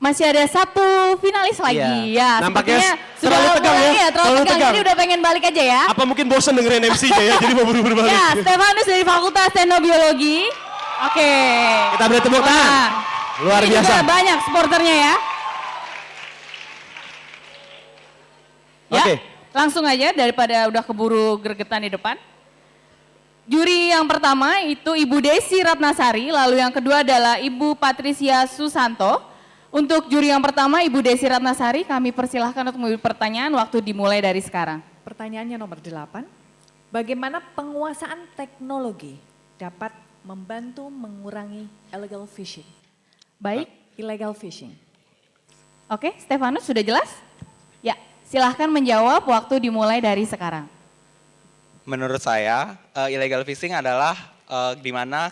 masih ada satu finalis lagi. Iya. Ya, Nampaknya sepertinya terlalu sudah tegang mulai ya, terlalu tegang. Jadi udah pengen balik aja ya. Apa mungkin bosan dengerin MC-nya ya, jadi mau buru-buru balik. Ya, Stefanus dari Fakultas Teknobiologi. Oke. Kita beri tepuk tangan. Luar Ini biasa. juga banyak supporternya ya. Ya, Oke. langsung aja daripada udah keburu gregetan di depan. Juri yang pertama itu Ibu Desi Ratnasari, lalu yang kedua adalah Ibu Patricia Susanto. Untuk juri yang pertama Ibu Desi Ratnasari, kami persilahkan untuk memberi pertanyaan, waktu dimulai dari sekarang. Pertanyaannya nomor 8. Bagaimana penguasaan teknologi dapat membantu mengurangi illegal fishing? Baik. Illegal fishing. Oke, Stefanus sudah jelas? Ya, silahkan menjawab, waktu dimulai dari sekarang. Menurut saya, illegal fishing adalah di mana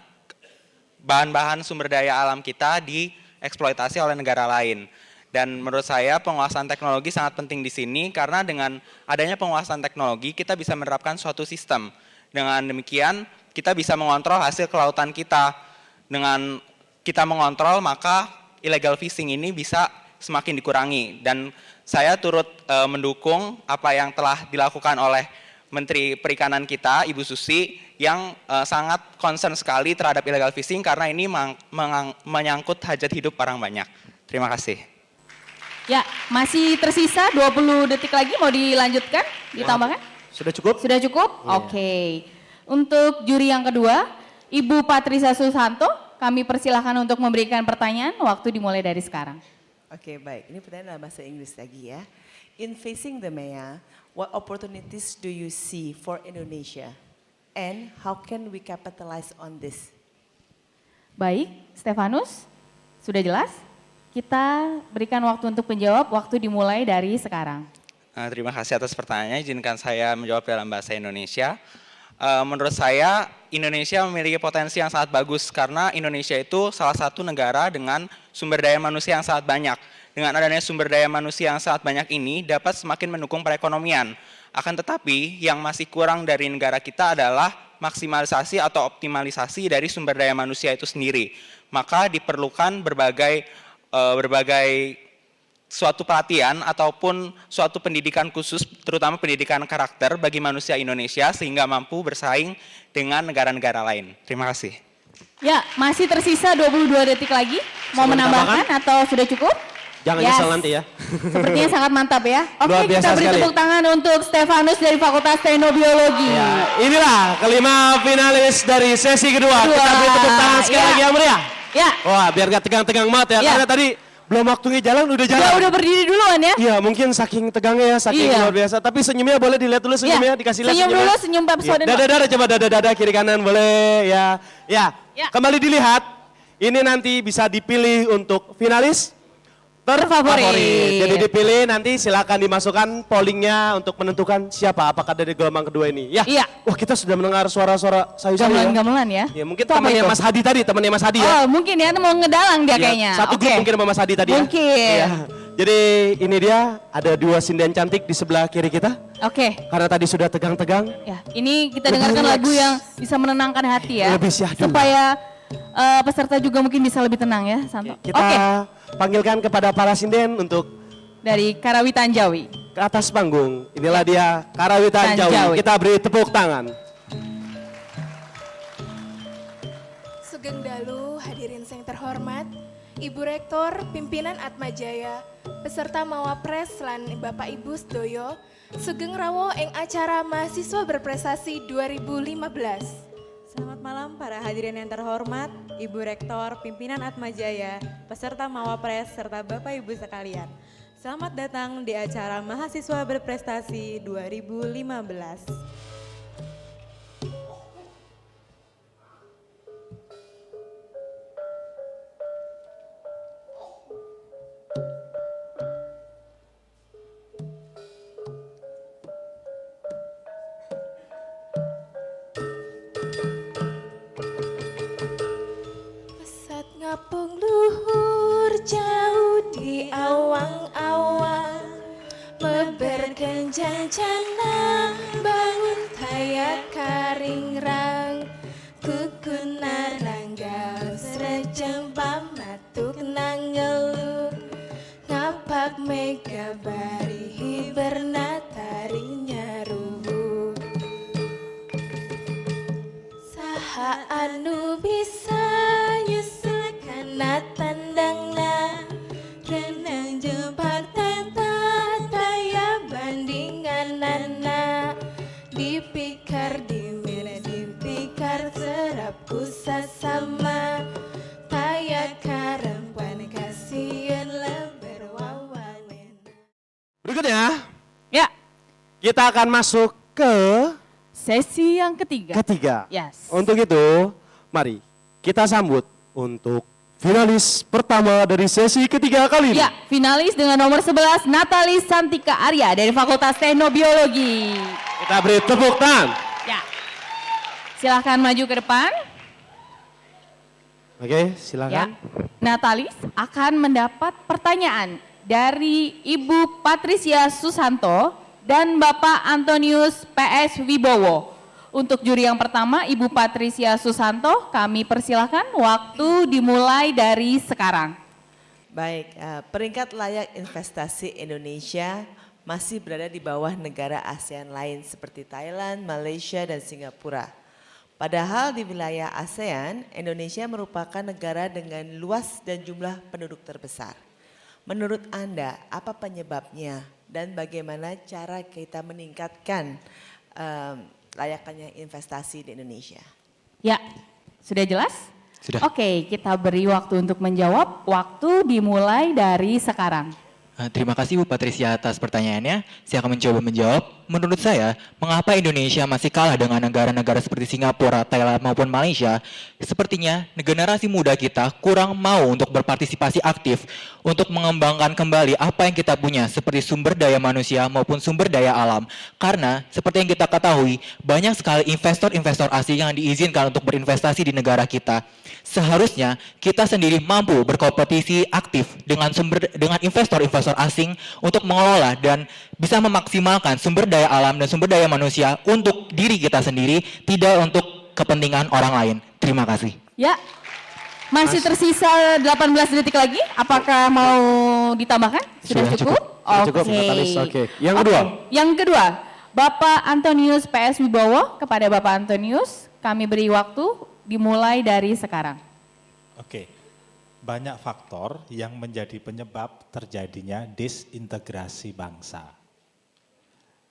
bahan-bahan sumber daya alam kita dieksploitasi oleh negara lain. Dan menurut saya penguasaan teknologi sangat penting di sini karena dengan adanya penguasaan teknologi kita bisa menerapkan suatu sistem. Dengan demikian kita bisa mengontrol hasil kelautan kita. Dengan kita mengontrol maka illegal fishing ini bisa semakin dikurangi. Dan saya turut mendukung apa yang telah dilakukan oleh Menteri Perikanan kita, Ibu Susi, yang sangat concern sekali terhadap illegal fishing karena ini menyangkut hajat hidup orang banyak. Terima kasih. Ya, masih tersisa 20 detik lagi, mau dilanjutkan, ditambahkan? Sudah cukup? Sudah cukup? Iya. Oke. Untuk juri yang kedua, Ibu Patricia Susanto, kami persilahkan untuk memberikan pertanyaan, waktu dimulai dari sekarang. Oke, baik. Ini pertanyaan dalam bahasa Inggris lagi ya. In facing the MEA, what opportunities do you see for Indonesia? And how can we capitalize on this? Baik, Stefanus, sudah jelas? Kita berikan waktu untuk menjawab, waktu dimulai dari sekarang. Terima kasih atas pertanyaannya, izinkan saya menjawab dalam bahasa Indonesia. Menurut saya, Indonesia memiliki potensi yang sangat bagus karena Indonesia itu salah satu negara dengan sumber daya manusia yang sangat banyak. Dengan adanya sumber daya manusia yang sangat banyak ini dapat semakin mendukung perekonomian. Akan tetapi yang masih kurang dari negara kita adalah maksimalisasi atau optimalisasi dari sumber daya manusia itu sendiri. Maka diperlukan berbagai suatu pelatihan ataupun suatu pendidikan khusus, terutama pendidikan karakter bagi manusia Indonesia sehingga mampu bersaing dengan negara-negara lain. Terima kasih. Ya, masih tersisa 22 detik lagi. Mau menambahkan atau sudah cukup? Jangan Yes. nyesel nanti ya. Sepertinya sangat mantap ya. Oke, Luar biasa kita beri sekali. tepuk tangan untuk Stefanus dari Fakultas Teknobiologi. Ya, inilah kelima finalis dari sesi kedua. Kita beri tepuk tangan sekali lagi yang meriah. Ya. Wah, biar gak tegang-tegang banget ya. Ya. Karena tadi belum waktunya jalan, udah jalan. Ya, udah berdiri duluan ya. Iya, mungkin saking tegangnya ya, saking Iya. luar biasa. Tapi senyumnya boleh dilihat dulu senyumnya, dikasih lihat Senyum senyumnya. dulu, senyum episode Iya. Dada-dada, coba dada-dada, kiri kanan boleh ya. Ya, kembali dilihat. Ini nanti bisa dipilih untuk finalis terfavorit. Jadi dipilih nanti silakan dimasukkan pollingnya untuk menentukan siapa apakah dari gelombang kedua ini. Ya. Iya. Wah, kita sudah mendengar suara-suara sayu-sayu ya. Gamelan-gamelan ya. Ya, mungkin Itu apa temannya itu? Mas Hadi tadi, temannya Mas Hadi ya. Oh, mungkin ya, mau ngedalang dia Iya, kayaknya. Satu grup Oke. mungkin sama Mas Hadi tadi ya. Mungkin. Iya. Jadi ini dia ada dua sinden cantik di sebelah kiri kita. Oke. Karena tadi sudah tegang-tegang. Ya, ini kita Lebih dengarkan relax. lagu yang bisa menenangkan hati ya. Lebih syahdu. Supaya peserta juga mungkin bisa lebih tenang ya, Santo. Kita Oke. panggilkan kepada para sinden untuk Dari Karawitan Jawi. ke atas panggung. Inilah dia Karawitan Jawi. Jawi. Kita beri tepuk tangan. Sugeng Dalu, hadirin yang terhormat, Ibu Rektor, Pimpinan Atmajaya, peserta Mawapres lan Bapak Ibu Sedoyo, Sugeng Rawo ing acara Mahasiswa Berprestasi 2015. Selamat malam para hadirin yang terhormat, Ibu Rektor, Pimpinan Atmajaya, peserta Mawapres, serta Bapak Ibu sekalian. Selamat datang di acara Mahasiswa Berprestasi 2015. Pesat ngapung luhur jauh di awang Pak mega bari hibernatarinya rubuh. Saha anu bisa nyusulkan tandangna renang jebak tata daya bandinganana dipikar dimir dipikar serap kusasama taya karempan kasihan leber wawawen. Berikutnya, Ya, kita akan masuk ke sesi yang ketiga. Yes. Untuk itu, mari kita sambut untuk finalis pertama dari sesi ketiga kali ini. Ya, finalis dengan nomor 11 Natalis Santika Arya dari Fakultas Teknobiologi. Kita beri tepuk tangan. Ya. Silahkan maju ke depan. Oke, silakan. Ya. Natalis akan mendapat pertanyaan dari Ibu Patricia Susanto dan Bapak Antonius PS Wibowo. Untuk juri yang pertama, Ibu Patricia Susanto, kami persilahkan waktu dimulai dari sekarang. Baik, peringkat layak investasi Indonesia masih berada di bawah negara ASEAN lain seperti Thailand, Malaysia, dan Singapura. Padahal di wilayah ASEAN, Indonesia merupakan negara dengan luas dan jumlah penduduk terbesar. Menurut Anda, apa penyebabnya dan bagaimana cara kita meningkatkan layaknya investasi di Indonesia? Ya, sudah jelas? Sudah. Oke, kita beri waktu untuk menjawab. Waktu dimulai dari sekarang. Terima kasih Bu Patricia atas pertanyaannya. Saya akan mencoba menjawab. Menurut saya, mengapa Indonesia masih kalah dengan negara-negara seperti Singapura, Thailand maupun Malaysia? Sepertinya generasi muda kita kurang mau untuk berpartisipasi aktif untuk mengembangkan kembali apa yang kita punya seperti sumber daya manusia maupun sumber daya alam. Karena seperti yang kita ketahui, banyak sekali investor-investor asing yang diizinkan untuk berinvestasi di negara kita. Seharusnya kita sendiri mampu berkompetisi aktif dengan investor-investor asing untuk mengelola dan bisa memaksimalkan sumber daya alam dan sumber daya manusia untuk diri kita sendiri, tidak untuk kepentingan orang lain. Terima kasih. Ya, masih tersisa 18 detik lagi. Apakah mau ditambahkan? Sudah cukup? Cukup, Natalis. Oke. Yang kedua. Yang kedua, Bapak Antonius PS Wibowo. Kepada Bapak Antonius, kami beri waktu dimulai dari sekarang. Oke. Banyak faktor yang menjadi penyebab terjadinya disintegrasi bangsa.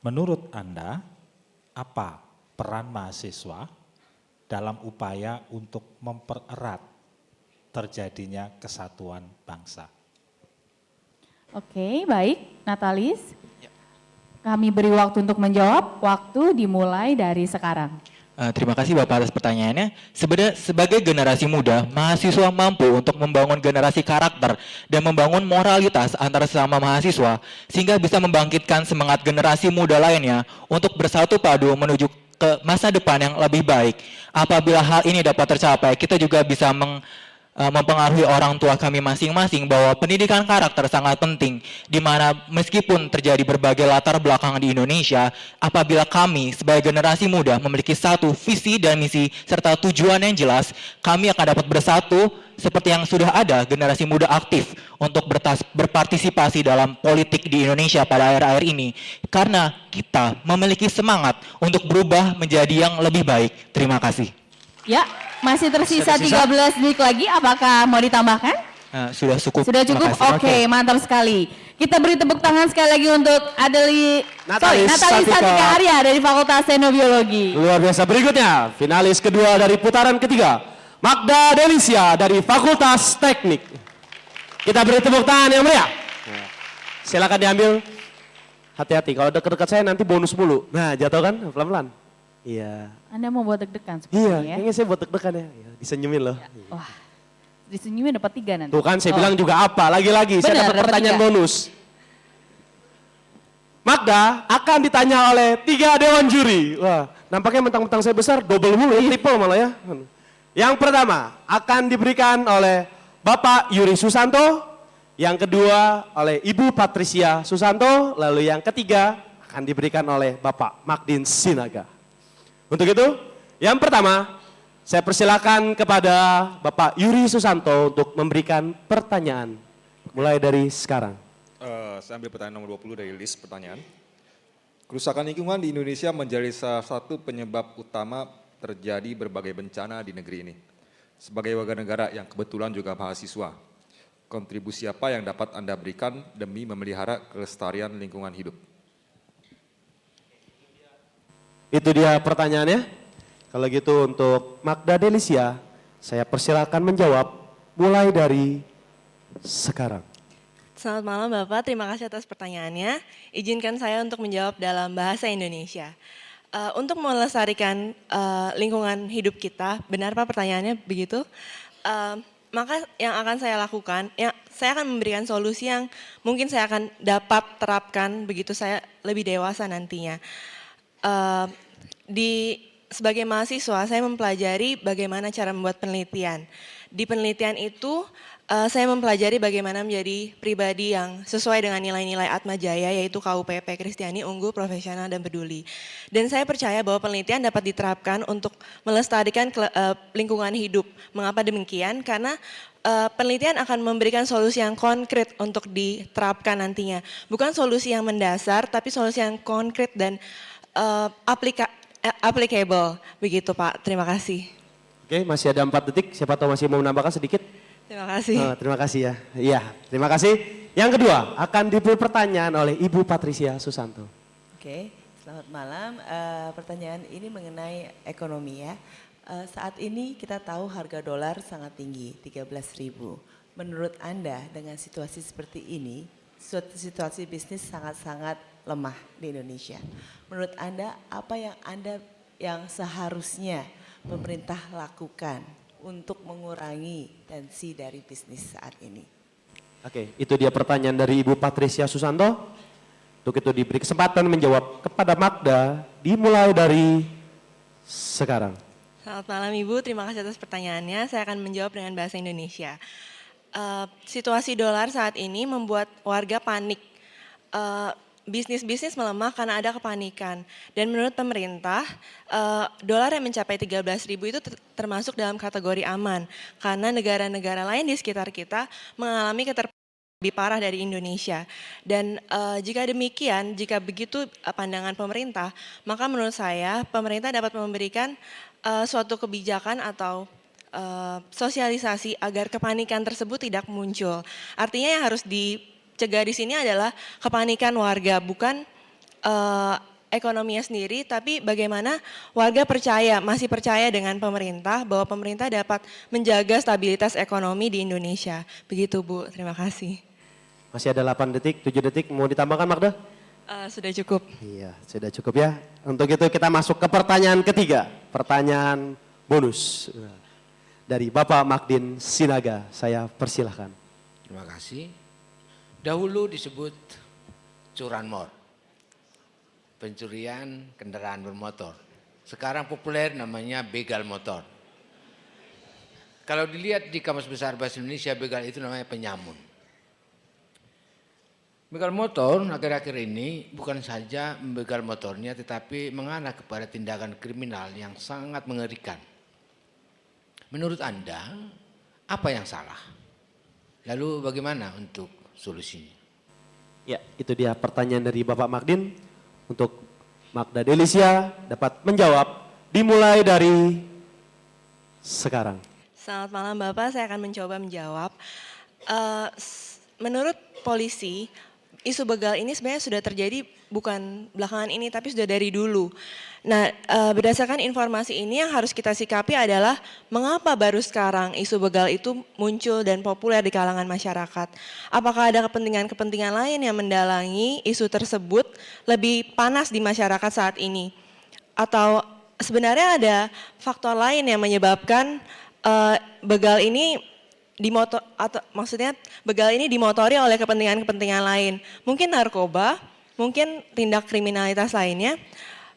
Menurut Anda, apa peran mahasiswa dalam upaya untuk mempererat terjadinya kesatuan bangsa? Oke, baik. Natalis, kami beri waktu untuk menjawab. Waktu dimulai dari sekarang. Terima kasih Bapak atas pertanyaannya. Sebagai generasi muda, mahasiswa mampu untuk membangun generasi karakter dan membangun moralitas antara sesama mahasiswa sehingga bisa membangkitkan semangat generasi muda lainnya untuk bersatu padu menuju ke masa depan yang lebih baik. Apabila hal ini dapat tercapai, kita juga bisa mempengaruhi orang tua kami masing-masing bahwa pendidikan karakter sangat penting, di mana meskipun terjadi berbagai latar belakang di Indonesia, apabila kami sebagai generasi muda memiliki satu visi dan misi serta tujuan yang jelas, kami akan dapat bersatu seperti yang sudah ada generasi muda aktif untuk berpartisipasi dalam politik di Indonesia pada akhir-akhir ini, karena kita memiliki semangat untuk berubah menjadi yang lebih baik. Terima kasih. Ya, masih tersisa 13 detik lagi. Apakah mau ditambahkan? Sudah cukup. Sudah cukup? Oke, mantap sekali. Kita beri tepuk tangan sekali lagi untuk Natalis Santika Arya dari Fakultas Teknobiologi. Luar biasa. Berikutnya, finalis kedua dari putaran ketiga, Magda Delicia dari Fakultas Teknik. Kita beri tepuk tangan yang meriah. Silakan diambil. Hati-hati, kalau dekat-dekat saya nanti bonus mulu. Nah, jatuh kan? Pelan-pelan. Iya. Anda mau buat deg-degan Iya, sepertinya ya? kayaknya saya buat deg-degan ya. Disenyumin loh. Wah, disenyumin dapat 3 nanti. Tuh kan saya bilang juga apa, lagi-lagi saya Benar, dapat dapat pertanyaan 3. bonus. Magda akan ditanya oleh 3 dewan juri. Wah, nampaknya mentang-mentang saya besar, double mulu ya, triple malah ya. Yang pertama akan diberikan oleh Bapak Yuri Susanto, yang kedua oleh Ibu Patricia Susanto, lalu yang ketiga akan diberikan oleh Bapak Magdin Sinaga. Untuk itu, yang pertama, saya persilakan kepada Bapak Yuri Susanto untuk memberikan pertanyaan. Mulai dari sekarang. Saya ambil pertanyaan nomor 20 dari list pertanyaan. Kerusakan lingkungan di Indonesia menjadi salah satu penyebab utama terjadi berbagai bencana di negeri ini. Sebagai warga negara yang kebetulan juga mahasiswa, kontribusi apa yang dapat Anda berikan demi memelihara kelestarian lingkungan hidup? Itu dia pertanyaannya. Kalau gitu untuk Magda Delicia, saya persilakan menjawab mulai dari sekarang. Selamat malam Bapak, terima kasih atas pertanyaannya. Izinkan saya untuk menjawab dalam bahasa Indonesia. Untuk melestarikan lingkungan hidup kita, benar Pak pertanyaannya begitu? Maka yang akan saya lakukan, saya akan memberikan solusi yang mungkin saya akan dapat terapkan begitu saya lebih dewasa nantinya. Sebagai mahasiswa, saya mempelajari bagaimana cara membuat penelitian. Di penelitian itu, saya mempelajari bagaimana menjadi pribadi yang sesuai dengan nilai-nilai Atmajaya, yaitu KUPP, Kristiani, Unggul, Profesional, dan Peduli. Dan saya percaya bahwa penelitian dapat diterapkan untuk melestarikan lingkungan hidup. Mengapa demikian? Karena penelitian akan memberikan solusi yang konkret untuk diterapkan nantinya. Bukan solusi yang mendasar, tapi solusi yang konkret dan applicable. Begitu Pak, terima kasih. Oke, masih ada 4 detik. Siapa tahu masih mau menambahkan sedikit? Terima kasih. Terima kasih ya. Iya, terima kasih. Yang kedua akan diberi pertanyaan oleh Ibu Patricia Susanto. Oke, selamat malam. Pertanyaan ini mengenai ekonomi ya. Saat ini kita tahu harga dolar sangat tinggi, 13.000. Menurut Anda dengan situasi seperti ini, situasi bisnis sangat-sangat lemah di Indonesia. Menurut Anda apa yang seharusnya pemerintah lakukan untuk mengurangi tensi dari bisnis saat ini? Oke, itu dia pertanyaan dari Ibu Patricia Susanto. Untuk itu diberi kesempatan menjawab kepada Magda, dimulai dari sekarang. Selamat malam Ibu, terima kasih atas pertanyaannya. Saya akan menjawab dengan bahasa Indonesia. Situasi dolar saat ini membuat warga panik. Bisnis-bisnis melemah karena ada kepanikan. Dan menurut pemerintah, dolar yang mencapai 13.000 itu termasuk dalam kategori aman. Karena negara-negara lain di sekitar kita mengalami lebih parah dari Indonesia. Dan jika demikian, jika begitu pandangan pemerintah, maka menurut saya pemerintah dapat memberikan suatu kebijakan atau sosialisasi agar kepanikan tersebut tidak muncul. Artinya yang harus dicegah di sini adalah kepanikan warga, bukan ekonominya sendiri, tapi bagaimana warga masih percaya dengan pemerintah bahwa pemerintah dapat menjaga stabilitas ekonomi di Indonesia. Begitu Bu, terima kasih. Masih ada 8 detik, 7 detik, mau ditambahkan Magda? Sudah cukup. Iya, sudah cukup ya. Untuk itu kita masuk ke pertanyaan ketiga, pertanyaan bonus dari Bapak Magdin Sinaga. Saya persilahkan. Terima kasih. Dahulu disebut curanmor, pencurian kendaraan bermotor. Sekarang populer namanya begal motor. Kalau dilihat di Kamus Besar Bahasa Indonesia, begal itu namanya penyamun. Begal motor akhir-akhir ini bukan saja membegal motornya, tetapi mengarah kepada tindakan kriminal yang sangat mengerikan. Menurut Anda, apa yang salah? Lalu bagaimana untuk solusinya? Ya, itu dia pertanyaan dari Bapak Magdin. Untuk Magda Delicia dapat menjawab, dimulai dari sekarang. Selamat malam Bapak, saya akan mencoba menjawab. Menurut polisi, isu begal ini sebenarnya sudah terjadi bukan belakangan ini, tapi sudah dari dulu. Nah, berdasarkan informasi ini yang harus kita sikapi adalah mengapa baru sekarang isu begal itu muncul dan populer di kalangan masyarakat. Apakah ada kepentingan-kepentingan lain yang mendalangi isu tersebut lebih panas di masyarakat saat ini? Atau sebenarnya ada faktor lain yang menyebabkan begal ini begal ini dimotori oleh kepentingan-kepentingan lain. Mungkin narkoba, mungkin tindak kriminalitas lainnya.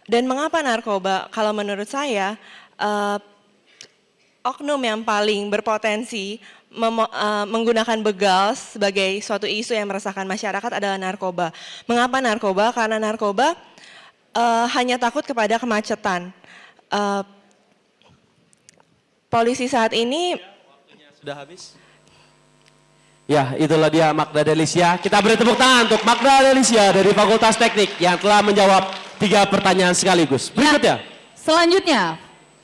Dan mengapa narkoba? Kalau menurut saya, oknum yang paling berpotensi menggunakan begal sebagai suatu isu yang meresahkan masyarakat adalah narkoba. Mengapa narkoba? Karena narkoba hanya takut kepada kemacetan. Polisi saat ini Sudah habis? Ya, itulah dia Magda Delicia. Kita beri tepuk tangan untuk Magda Delicia dari Fakultas Teknik yang telah menjawab 3 pertanyaan sekaligus. Berikutnya. Selanjutnya,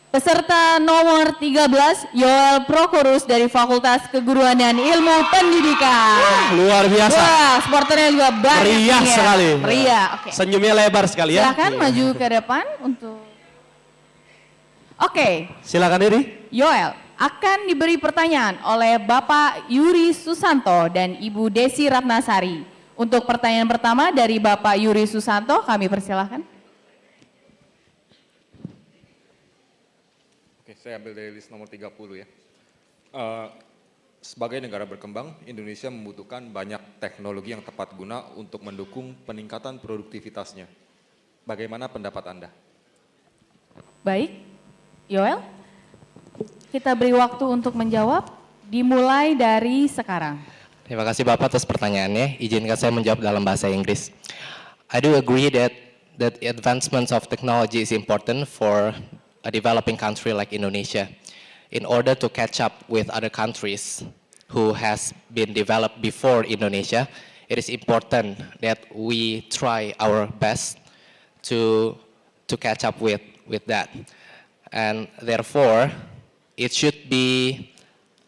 peserta nomor 13, Yoel Prokorus dari Fakultas Keguruan dan Ilmu Pendidikan. Luar biasa. Wah, supporternya juga banyak. Meriah nih ya. sekali. Meriah, oke. Senyumnya lebar sekali ya. Silakan maju ke depan untuk... Oke. Silakan Iri. Yoel akan diberi pertanyaan oleh Bapak Yuri Susanto dan Ibu Desi Ratnasari. Untuk pertanyaan pertama dari Bapak Yuri Susanto, kami persilahkan. Oke, saya ambil dari list nomor 30 ya. Sebagai negara berkembang, Indonesia membutuhkan banyak teknologi yang tepat guna untuk mendukung peningkatan produktivitasnya. Bagaimana pendapat Anda? Baik, Yoel, kita beri waktu untuk menjawab, dimulai dari sekarang. Terima kasih Bapak atas pertanyaannya. Izinkan saya menjawab dalam bahasa Inggris. I do agree that advancements of technology is important for a developing country like Indonesia. In order to catch up with other countries who has been developed before Indonesia, it is important that we try our best to catch up with that. And therefore, it should be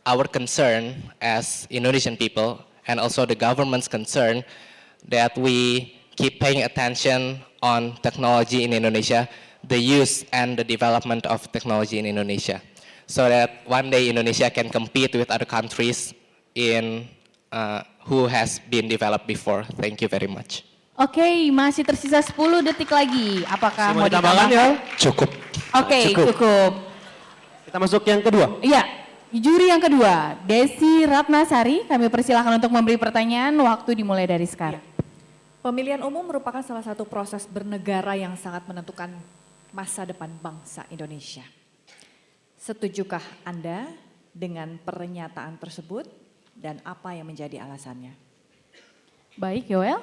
our concern as Indonesian people and also the government's concern that we keep paying attention on technology in Indonesia, the use and the development of technology in Indonesia, so that one day Indonesia can compete with other countries in who has been developed before. Thank you very much. Oke, masih tersisa 10 detik lagi. Apakah mau ditambahkan ditambahkan? ya? Cukup. Oke, cukup. Kita masuk yang kedua. Iya, juri yang kedua, Desi Ratnasari, kami persilahkan untuk memberi pertanyaan, waktu dimulai dari sekarang. Pemilihan umum merupakan salah satu proses bernegara yang sangat menentukan masa depan bangsa Indonesia. Setujukah Anda dengan pernyataan tersebut dan apa yang menjadi alasannya? Baik, Yoel,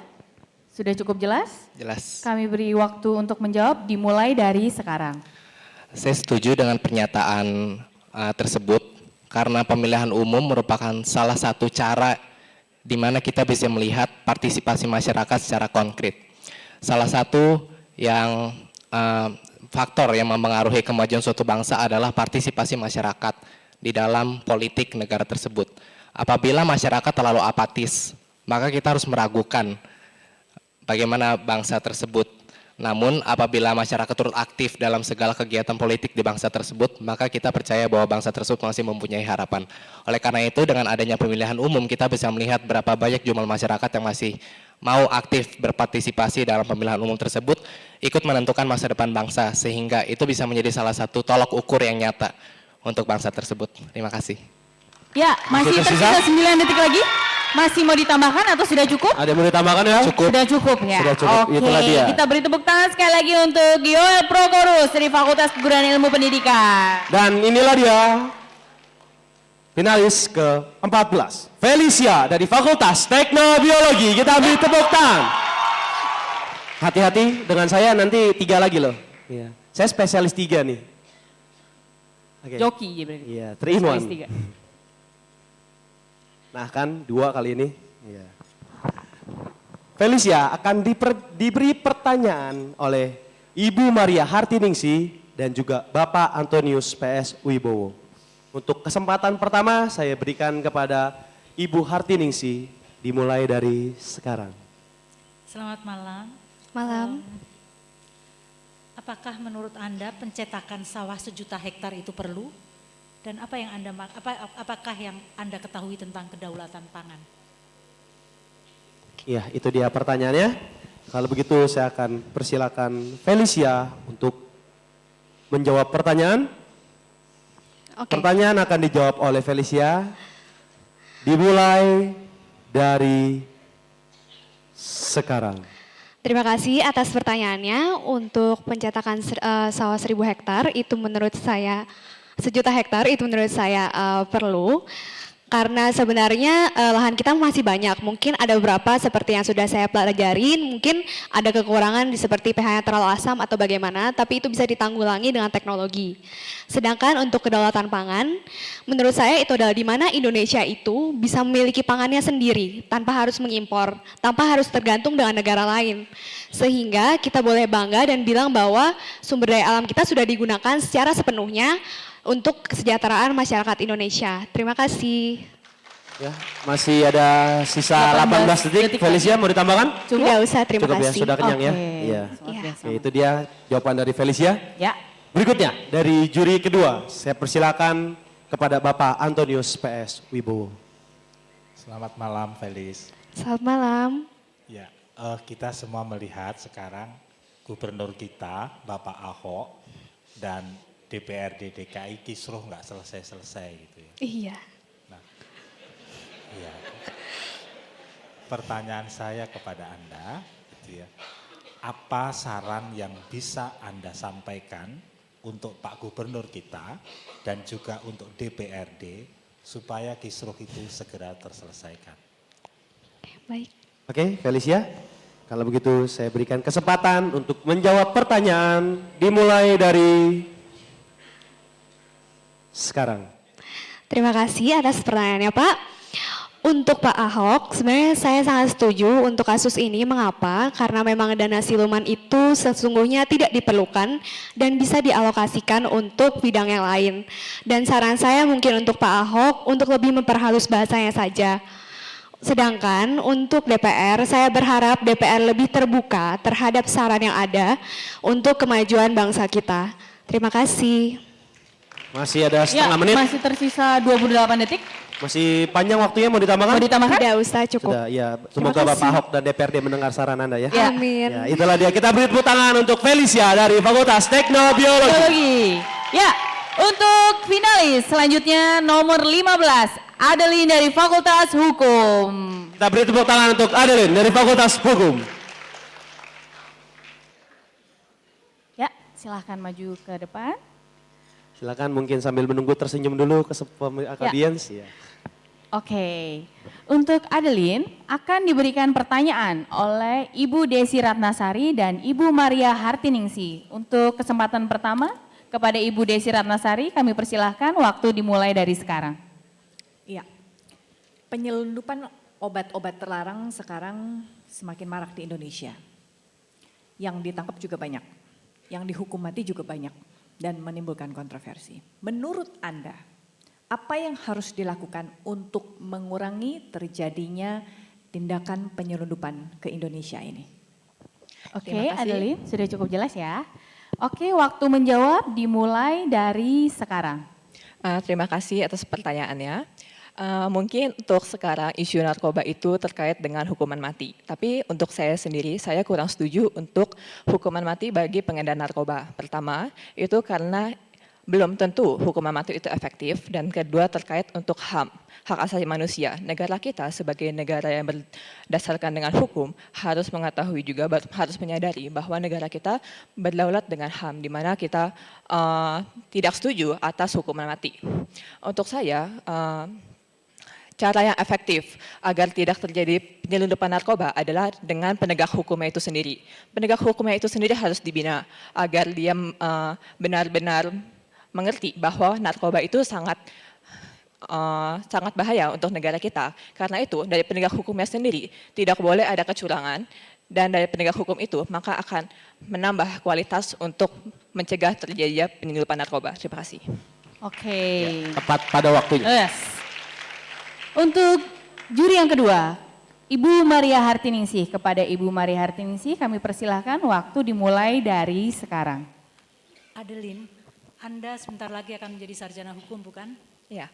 sudah cukup jelas? Jelas. Kami beri waktu untuk menjawab, dimulai dari sekarang. Saya setuju dengan pernyataan tersebut karena pemilihan umum merupakan salah satu cara di mana kita bisa melihat partisipasi masyarakat secara konkret. Salah satu yang faktor yang mempengaruhi kemajuan suatu bangsa adalah partisipasi masyarakat di dalam politik negara tersebut. Apabila masyarakat terlalu apatis, maka kita harus meragukan bagaimana bangsa tersebut. Namun apabila masyarakat turut aktif dalam segala kegiatan politik di bangsa tersebut, maka kita percaya bahwa bangsa tersebut masih mempunyai harapan. Oleh karena itu, dengan adanya pemilihan umum, kita bisa melihat berapa banyak jumlah masyarakat yang masih mau aktif berpartisipasi dalam pemilihan umum tersebut, ikut menentukan masa depan bangsa, sehingga itu bisa menjadi salah satu tolok ukur yang nyata untuk bangsa tersebut. Terima kasih. Ya, masih tersisa 9 detik lagi. Masih mau ditambahkan atau sudah cukup? Ada yang mau ditambahkan ya? Cukup. Sudah cukup ya? Sudah cukup, Oke, itulah dia. kita beri tepuk tangan sekali lagi untuk Yoel Prokorus dari Fakultas Keguruan Ilmu Pendidikan. Dan inilah dia finalis ke-14, Felicia dari Fakultas Teknobiologi. Kita beri tepuk tangan. Hati-hati dengan saya, nanti 3 lagi loh. Iya. Saya spesialis 3 nih. Oke. Joki ya berarti. Iya, 3 in 1. Spesialis 3. Nah kan 2 kali ini. Iya. Felicia akan diberi pertanyaan oleh Ibu Maria Hartiningsi dan juga Bapak Antonius PS Wibowo. Untuk kesempatan pertama saya berikan kepada Ibu Hartiningsi, dimulai dari sekarang. Selamat malam. Malam. Apakah menurut Anda pencetakan sawah 1 juta hektar itu perlu? Dan apa yang apakah yang Anda ketahui tentang kedaulatan pangan? Ya, itu dia pertanyaannya. Kalau begitu saya akan persilakan Felicia untuk menjawab pertanyaan. Oke. Pertanyaan akan dijawab oleh Felicia. Dimulai dari sekarang. Terima kasih atas pertanyaannya. Untuk pencetakan sawah 1.000 hektar itu menurut saya 1 juta hektar itu menurut saya perlu Karena sebenarnya lahan kita masih banyak, mungkin ada beberapa seperti yang sudah saya pelajarin, mungkin ada kekurangan seperti pH-nya terlalu asam atau bagaimana, tapi itu bisa ditanggulangi dengan teknologi. Sedangkan untuk kedaulatan pangan, menurut saya itu adalah di mana Indonesia itu bisa memiliki pangannya sendiri, tanpa harus mengimpor, tanpa harus tergantung dengan negara lain. Sehingga kita boleh bangga dan bilang bahwa sumber daya alam kita sudah digunakan secara sepenuhnya untuk kesejahteraan masyarakat Indonesia. Terima kasih. Ya, masih ada sisa 18 detik. Felicia mau ditambahkan? Tidak usah, terima Cukup kasih. ya, sudah kenyang ya. Oke. Iya. Iya. Oke, itu dia jawaban dari Felicia. Ya. Berikutnya dari juri kedua, saya persilakan kepada Bapak Antonius PS Wibowo. Selamat malam, Felis. Selamat malam. Ya, kita semua melihat sekarang gubernur kita, Bapak Ahok, dan DPRD DKI kisruh nggak selesai-selesai gitu ya. Iya. Iya. Pertanyaan saya kepada Anda, gitu ya, apa saran yang bisa Anda sampaikan untuk Pak Gubernur kita dan juga untuk DPRD supaya kisruh itu segera terselesaikan? Baik. Oke, Felicia. Kalau begitu saya berikan kesempatan untuk menjawab pertanyaan dimulai dari sekarang. Terima kasih atas pertanyaannya, Pak. Untuk Pak Ahok, sebenarnya saya sangat setuju untuk kasus ini. Mengapa? Karena memang dana siluman itu sesungguhnya tidak diperlukan dan bisa dialokasikan untuk bidang yang lain. Dan saran saya mungkin untuk Pak Ahok untuk lebih memperhalus bahasanya saja. Sedangkan untuk DPR, saya berharap DPR lebih terbuka terhadap saran yang ada untuk kemajuan bangsa kita. Terima kasih. Masih ada setengah menit. Masih tersisa 28 detik. Masih panjang waktunya, mau ditambahkan? Mau ditambahkan? Tidak usah, cukup. Sudah, ya. Semoga Bapak Ahok dan DPRD mendengar saran Anda ya. Amin. Ya, itulah dia. Kita beri tepuk tangan untuk Felicia dari Fakultas Teknobiologi. Biologi. Ya, untuk finalis selanjutnya nomor 15, Adeline dari Fakultas Hukum. Kita beri tepuk tangan untuk Adeline dari Fakultas Hukum. Ya, silahkan maju ke depan. Silakan mungkin sambil menunggu tersenyum dulu ke audiens. Ya. Oke, untuk Adeline akan diberikan pertanyaan oleh Ibu Desi Ratnasari dan Ibu Maria Hartiningsi. Untuk kesempatan pertama kepada Ibu Desi Ratnasari kami persilahkan, waktu dimulai dari sekarang. Iya, penyelundupan obat-obat terlarang sekarang semakin marak di Indonesia. Yang ditangkap juga banyak, yang dihukum mati juga banyak dan menimbulkan kontroversi. Menurut Anda, apa yang harus dilakukan untuk mengurangi terjadinya tindakan penyelundupan ke Indonesia ini? Oke, Terima kasih. Adeline, sudah cukup jelas ya. Oke, waktu menjawab dimulai dari sekarang. Terima kasih atas pertanyaannya. Mungkin untuk sekarang isu narkoba itu terkait dengan hukuman mati. Tapi untuk saya sendiri, saya kurang setuju untuk hukuman mati bagi pengedar narkoba. Pertama, itu karena belum tentu hukuman mati itu efektif. Dan kedua, terkait untuk HAM, hak asasi manusia. Negara kita sebagai negara yang berdasarkan dengan hukum harus mengetahui juga, harus menyadari bahwa negara kita berdaulat dengan HAM, di mana kita tidak setuju atas hukuman mati. Untuk saya, cara yang efektif agar tidak terjadi penyelundupan narkoba adalah dengan penegak hukumnya itu sendiri. Penegak hukumnya itu sendiri harus dibina agar dia benar-benar mengerti bahwa narkoba itu sangat bahaya untuk negara kita. Karena itu dari penegak hukumnya sendiri tidak boleh ada kecurangan, dan dari penegak hukum itu maka akan menambah kualitas untuk mencegah terjadinya penyelundupan narkoba. Terima kasih. Oke. Tepat pada waktunya. Yes. Untuk juri yang kedua, Ibu Maria Hartiningsih. Kepada Ibu Maria Hartiningsih kami persilahkan, waktu dimulai dari sekarang. Adeline, Anda sebentar lagi akan menjadi sarjana hukum, bukan? Ya.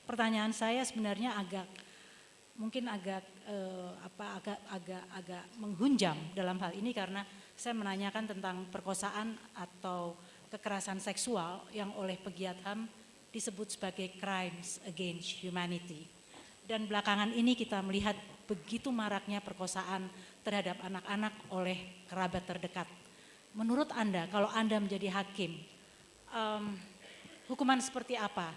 Pertanyaan saya sebenarnya agak menghunjam dalam hal ini, karena saya menanyakan tentang perkosaan atau kekerasan seksual yang oleh pegiat HAM disebut sebagai crimes against humanity. Dan belakangan ini kita melihat begitu maraknya perkosaan terhadap anak-anak oleh kerabat terdekat. Menurut Anda, kalau Anda menjadi hakim, hukuman seperti apa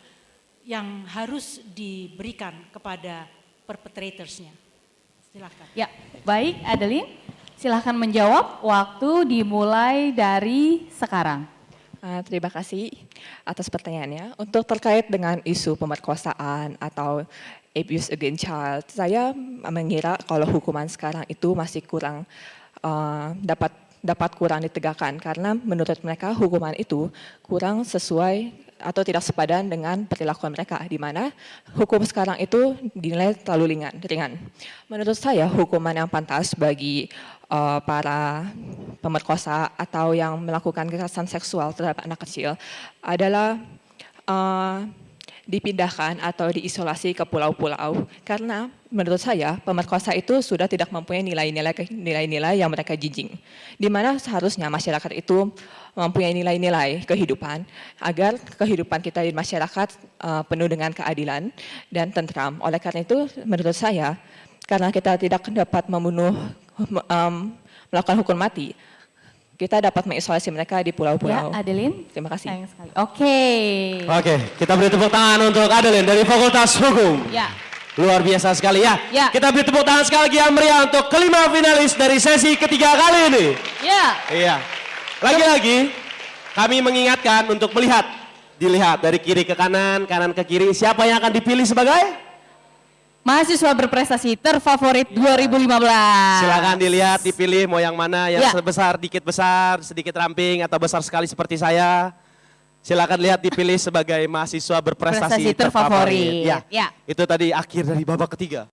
yang harus diberikan kepada perpetratorsnya? Silakan. Ya, baik Adeline. Silahkan menjawab, waktu dimulai dari sekarang. Terima kasih atas pertanyaannya. Untuk terkait dengan isu pemerkosaan atau abuse against child, saya mengira kalau hukuman sekarang itu masih kurang dapat kurang ditegakkan karena menurut mereka hukuman itu kurang sesuai atau tidak sepadan dengan perilaku mereka, di mana hukum sekarang itu dinilai terlalu ringan. Menurut saya hukuman yang pantas bagi para pemerkosa atau yang melakukan kekerasan seksual terhadap anak kecil adalah dipindahkan atau diisolasi ke pulau-pulau, karena menurut saya pemerkosa itu sudah tidak mempunyai nilai-nilai yang mereka jinjing, di mana seharusnya masyarakat itu mempunyai nilai-nilai kehidupan agar kehidupan kita di masyarakat penuh dengan keadilan dan tentram. Oleh karena itu menurut saya, karena kita tidak dapat melakukan hukum mati, kita dapat mengisolasi mereka di pulau-pulau. Ya, Adeline. Terima kasih. Sayang sekali. Oke. Oke, kita beri tepuk tangan untuk Adeline dari Fakultas Hukum. Ya. Luar biasa sekali ya. Ya. Kita beri tepuk tangan sekali lagi yang meriah untuk kelima finalis dari sesi ketiga kali ini. Ya. Iya. Lagi-lagi kami mengingatkan untuk dilihat dari kiri ke kanan, kanan ke kiri, siapa yang akan dipilih sebagai mahasiswa berprestasi terfavorit 2015. silakan dilihat, dipilih mau yang mana, yang Ya. sebesar, dikit besar, sedikit ramping, atau besar sekali seperti saya. Silakan lihat, dipilih sebagai mahasiswa berprestasi Prestasi terfavorit. Ya. Ya. Itu tadi akhir dari babak ketiga.